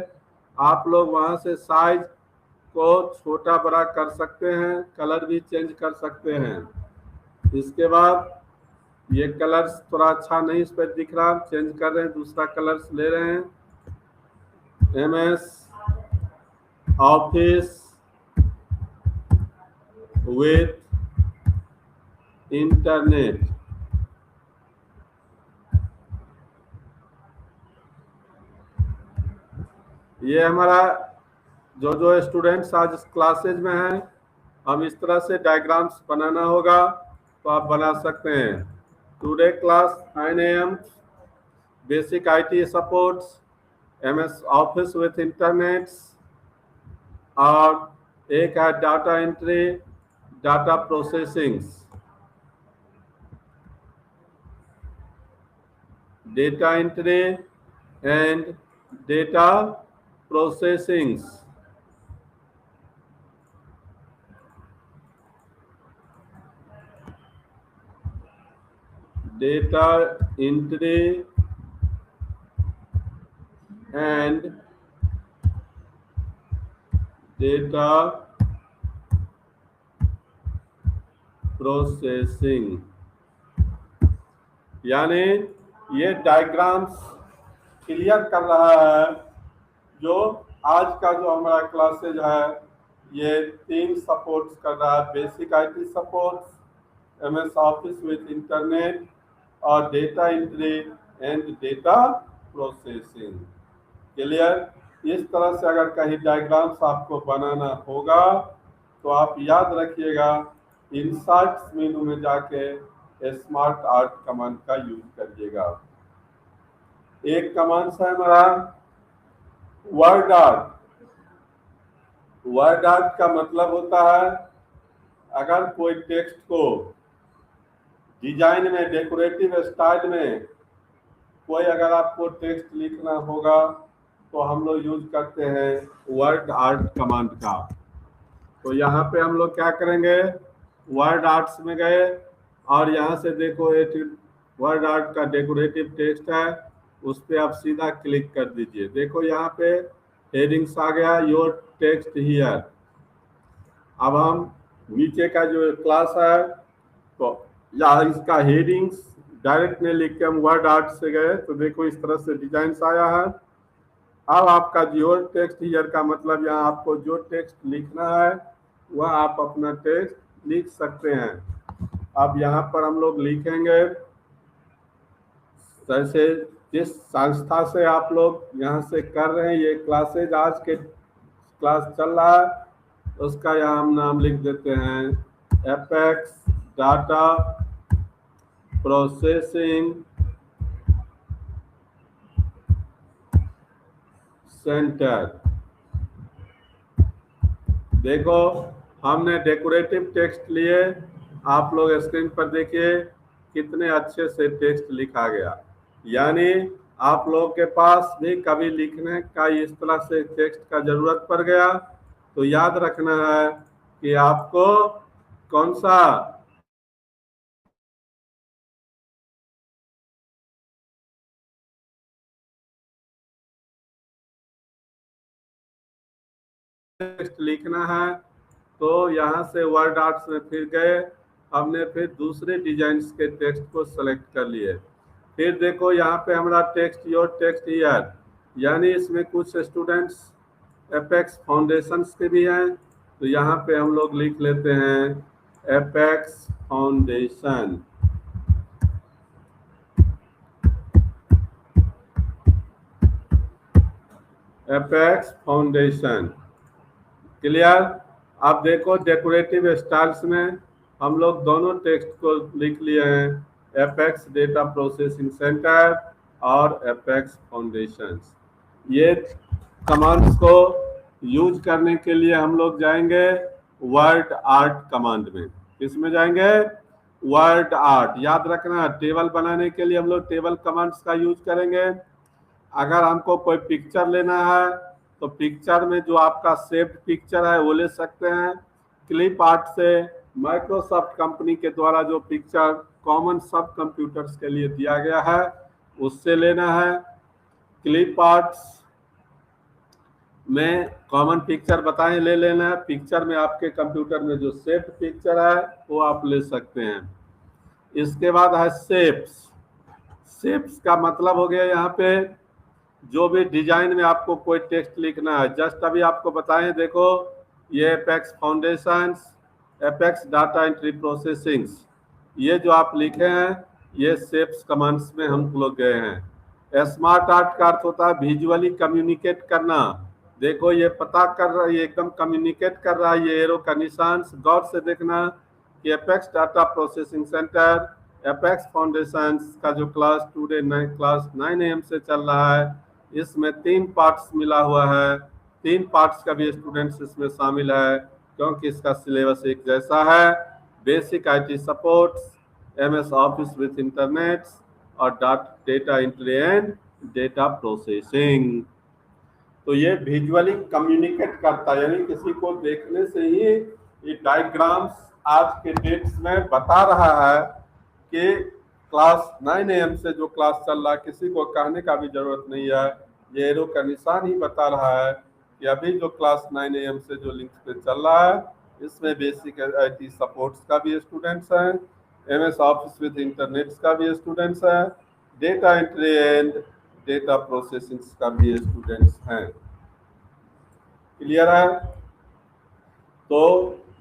Speaker 1: आप लोग वहां से साइज को छोटा बड़ा कर सकते हैं, कलर भी चेंज कर सकते हैं। इसके बाद ये कलर्स थोड़ा अच्छा नहीं इस पर दिख रहा, चेंज कर रहे हैं, दूसरा कलर्स ले रहे हैं। MS office with internet. ये हमारा जो जो स्टूडेंट्स आज क्लासेज में हैं हम इस तरह से डायग्राम्स बनाना होगा तो आप बना सकते हैं। Today class 9 AM basic IT supports, MS office with internet, और एक है data entry data processings. Data entry and data processings. Data entry and data processing. यानी ये डायग्राम्स क्लियर कर रहा है जो आज का जो हमारा क्लासेज है ये 3 सपोर्ट्स कर रहा है। Basic IT supports, MS office with internet और data entry and data processing. Clear? इस तरह से अगर कहीं डायग्राम्स आपको बनाना होगा तो आप याद रखिएगा इंसर्ट मेनू में जाके स्मार्ट आर्ट कमांड का यूज करिएगा। एक कमांड है हमारा वर्ड आर्ट। वर्ड आर्ट का मतलब होता है अगर कोई टेक्स्ट को डिजाइन में डेकोरेटिव स्टाइल में कोई अगर आपको टेक्स्ट लिखना होगा तो हम लोग यूज करते हैं वर्ड आर्ट कमांड का। तो यहाँ पे हम लोग क्या करेंगे, वर्ड आर्ट्स में गए और यहाँ से देखो एक वर्ड आर्ट का डेकोरेटिव टेक्स्ट है, उस पर आप सीधा क्लिक कर दीजिए। देखो यहाँ पे हेडिंग्स आ गया, योर टेक्स्ट हियर। अब हम नीचे का जो क्लास है तो यहाँ इसका हेडिंग्स डायरेक्ट में लिख के हम वर्ड आर्ट से गए तो देखो इस तरह से डिजाइन आया है। अब आपका जो टेक्स्ट हियर का मतलब यहाँ आपको जो टेक्स्ट लिखना है वह आप अपना टेक्स्ट लिख सकते हैं। अब यहाँ पर हम लोग लिखेंगे जैसे जिस संस्था से आप लोग यहाँ से कर रहे हैं, ये क्लासेज आज के क्लास चल रहा है, उसका यहाँ हम नाम लिख देते हैं एपेक्स डाटा प्रोसेसिंग सेंटर। देखो हमने डेकोरेटिव टेक्स्ट लिए, आप लोग स्क्रीन पर देखिए कितने अच्छे से टेक्स्ट लिखा गया। यानी आप लोग के पास भी कभी लिखने का इस तरह से टेक्स्ट का जरूरत पड़ गया तो याद रखना है कि आपको कौन सा टेक्स्ट लिखना है। तो यहाँ से वर्ड आर्ट्स में फिर गए, हमने फिर दूसरे डिजाइन्स के टेक्स्ट को सेलेक्ट कर लिए। फिर देखो यहाँ पे हमारा टेक्स्ट योर टेक्स्ट ईयर, यानी इसमें कुछ स्टूडेंट्स एपेक्स फाउंडेशंस के भी हैं, तो यहाँ पे हम लोग लिख लेते हैं apex foundation. Apex foundation clear. अब देखो डेकोरेटिव स्टाइल्स में हम लोग दोनों टेक्स्ट को लिख लिए हैं, एपेक्स डेटा प्रोसेसिंग सेंटर और एपेक्स फाउंडेशंस। ये कमांड्स को यूज करने के लिए हम लोग जाएंगे वर्ड आर्ट कमांड में। किसमें जाएंगे? Word art. याद रखना टेबल बनाने के लिए हम लोग टेबल कमांड्स का यूज करेंगे। अगर हमको कोई पिक्चर लेना है तो पिक्चर में जो आपका सेव्ड पिक्चर है वो ले सकते हैं। क्लिप आर्ट से माइक्रोसॉफ्ट कंपनी के द्वारा जो पिक्चर कॉमन सब कंप्यूटर्स के लिए दिया गया है उससे लेना है। क्लिप आर्ट्स में कॉमन पिक्चर बताएं ले लेना है। पिक्चर में आपके कंप्यूटर में जो सेव्ड पिक्चर है वो आप ले सकते हैं। इसके बाद है शेप्स। शेप्स का मतलब हो गया यहाँ पे जो भी डिजाइन में आपको कोई टेक्स्ट लिखना है। जस्ट अभी आपको बताएं, देखो ये Apex foundations, Apex data entry processings, ये जो आप लिखे हैं ये शेप्स कमांड्स में हम लोग गए हैं। स्मार्ट आर्ट का अर्थ होता है विजुअली कम्युनिकेट करना। देखो ये पता कर रहा है, ये एकदम कम्युनिकेट कर रहा है, ये एरो का निशान गौर से देखना कि apex data processing centre apex foundations का जो क्लास टुडे क्लास 9 AM से चल रहा है, इसमें 3 पार्ट्स मिला हुआ है। 3 पार्ट्स का भी स्टूडेंट्स इसमें शामिल है क्योंकि इसका सिलेबस एक जैसा है। Basic IT supports, MS office with internet और data entry and data processing. तो ये विजुअली कम्युनिकेट करता है, यानी किसी को देखने से ही ये डायग्राम्स आज के डेट्स में बता रहा है कि क्लास 9 AM से जो क्लास चल रहा है किसी को कहने का भी जरूरत नहीं है, ये एरो का निशान ही बता रहा है कि अभी जो क्लास 9 AM से जो लिंक पे चल रहा है इसमें बेसिक IT सपोर्ट्स का भी स्टूडेंट्स हैं, MS ऑफिस विद इंटरनेट्स का भी स्टूडेंट्स हैं, data entry and data processing का भी स्टूडेंट्स हैं। क्लियर है? तो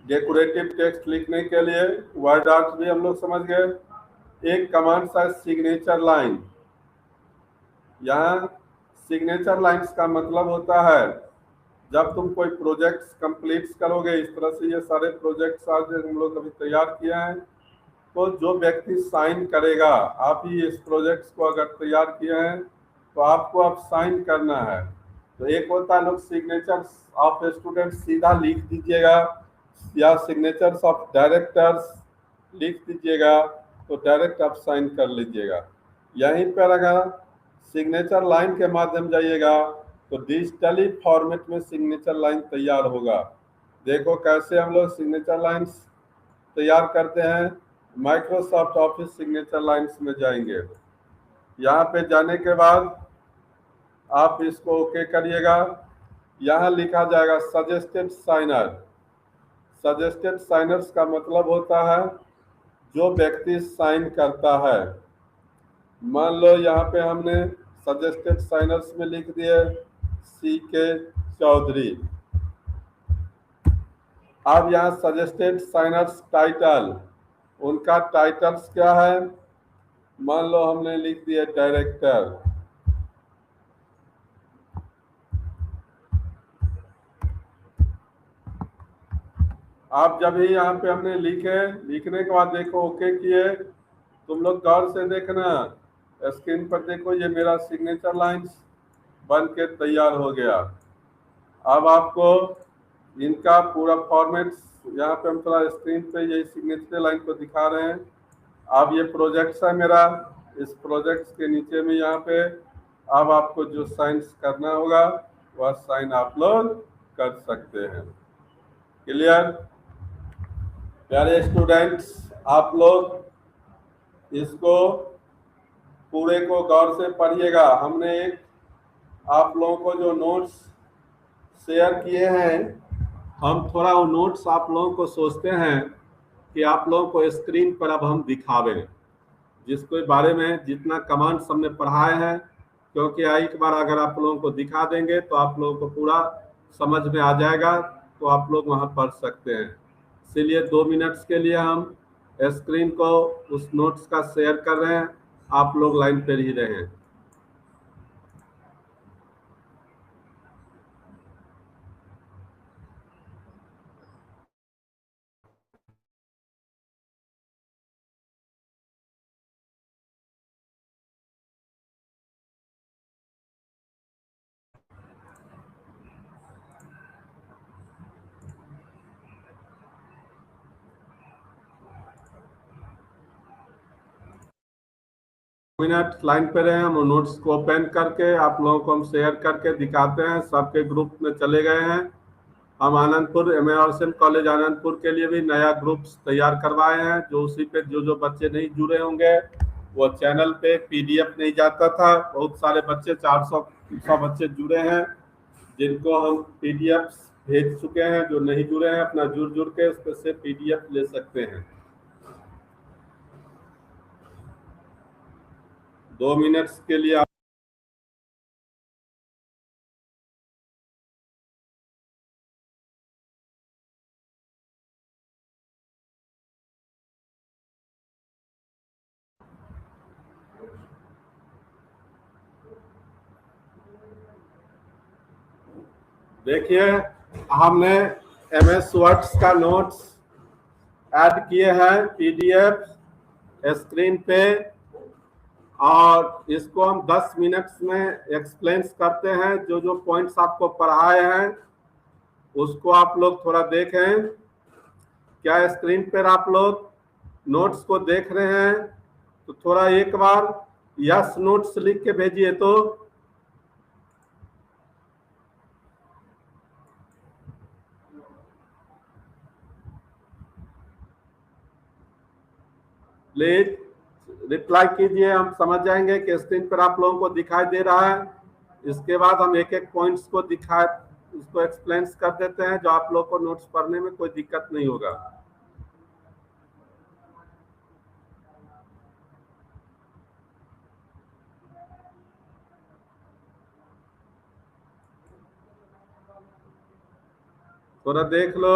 Speaker 1: डेकोरेटिव टेक्स्ट लिखने के लिए वर्ड आर्ट भी हम लोग समझ गए। एक कमांड है सिग्नेचर लाइन। यहाँ सिग्नेचर लाइंस का मतलब होता है जब तुम कोई प्रोजेक्ट्स कंप्लीट करोगे, इस तरह से ये सारे प्रोजेक्ट्स आज हम लोग अभी तैयार किए हैं, तो जो व्यक्ति साइन करेगा, आप ही इस प्रोजेक्ट्स को अगर तैयार किए हैं तो आपको अब साइन करना है। तो एक होता है लोग सिग्नेचर्स ऑफ स्टूडेंट सीधा लिख दीजिएगा या सिग्नेचर्स ऑफ डायरेक्टर्स लिख दीजिएगा तो डायरेक्ट आप साइन कर लीजिएगा। यहीं पर अगर सिग्नेचर लाइन के माध्यम जाइएगा तो डिजिटली फॉर्मेट में सिग्नेचर लाइन तैयार होगा। देखो कैसे हम लोग सिग्नेचर लाइंस तैयार करते हैं। माइक्रोसॉफ्ट ऑफिस सिग्नेचर लाइंस में जाएंगे, यहाँ पे जाने के बाद आप इसको ओके करिएगा। यहाँ लिखा जाएगा सजेस्टेड साइनर। सजेस्टेड साइनर्स का मतलब होता है जो व्यक्ति साइन करता है। मान लो यहाँ पे हमने सजेस्टेड साइनर्स में लिख दिए CK चौधरी। अब यहाँ सजेस्टेड साइनर्स टाइटल, उनका टाइटल्स क्या है? मान लो हमने लिख दिया डायरेक्टर, आप जब ही यहाँ पे हमने लिखने के बाद देखो ओके किए, तुम लोग गौर से देखना, स्क्रीन पर देखो ये मेरा सिग्नेचर लाइंस बन के तैयार हो गया। अब आपको इनका पूरा फॉर्मेट यहाँ पे हम थोड़ा स्क्रीन पे यही सिग्नेचर लाइन को दिखा रहे हैं। अब ये प्रोजेक्ट्स है मेरा, इस प्रोजेक्ट्स के नीचे में यहाँ पे अब आपको जो साइंस करना होगा वह साइन आप लोग कर सकते हैं। क्लियर? प्यारे स्टूडेंट्स, आप लोग इसको पूरे को गौर से पढ़िएगा। हमने एक आप लोगों को जो नोट्स शेयर किए हैं, हम थोड़ा वो नोट्स आप लोगों को सोचते हैं कि आप लोगों को स्क्रीन पर अब हम दिखावें, जिसके बारे में जितना कमांड्स हमने पढ़ाए हैं, क्योंकि एक बार अगर आप लोगों को दिखा देंगे तो आप लोगों को पूरा समझ में आ जाएगा, तो आप लोग वहाँ पढ़ सकते हैं। इसीलिए 2 मिनट्स के लिए हम स्क्रीन को उस नोट्स का शेयर कर रहे हैं, आप लोग लाइन पर ही रहें। मिनट लाइन पे रहे, हम नोट्स को ओपन करके आप लोगों को हम शेयर करके दिखाते हैं। सबके ग्रुप में चले गए हैं। हम आनंदपुर एमएसएम कॉलेज आनंदपुर के लिए भी नया ग्रुप तैयार करवाए हैं, जो उसी पे जो बच्चे नहीं जुड़े होंगे, वो चैनल पे पीडीएफ नहीं जाता था। बहुत सारे बच्चे 400 बच्चे जुड़े हैं, जिनको हम पीडीएफ भेज चुके हैं। जो नहीं जुड़े हैं अपना जुड़ के उस से पीडीएफ ले सकते हैं। 2 मिनट्स के लिए आप देखिए, हमने एमएस वर्ड्स का नोट्स ऐड किए हैं पीडीएफ स्क्रीन पे, और इसको हम 10 मिनट्स में एक्सप्लेन करते हैं। जो जो पॉइंट्स आपको पढ़ाए हैं उसको आप लोग थोड़ा देखें। क्या स्क्रीन पर आप लोग नोट्स को देख रहे हैं? तो थोड़ा एक बार यस नोट्स लिख के भेजिए। तो प्लीज रिप्लाई कीजिए, हम समझ जाएंगे कि स्क्रीन पर आप लोगों को दिखाई दे रहा है। इसके बाद हम एक एक पॉइंट्स को उसको एक्सप्लेन कर देते हैं, जो आप लोग को नोट्स पढ़ने में कोई दिक्कत नहीं होगा। थोड़ा देख लो।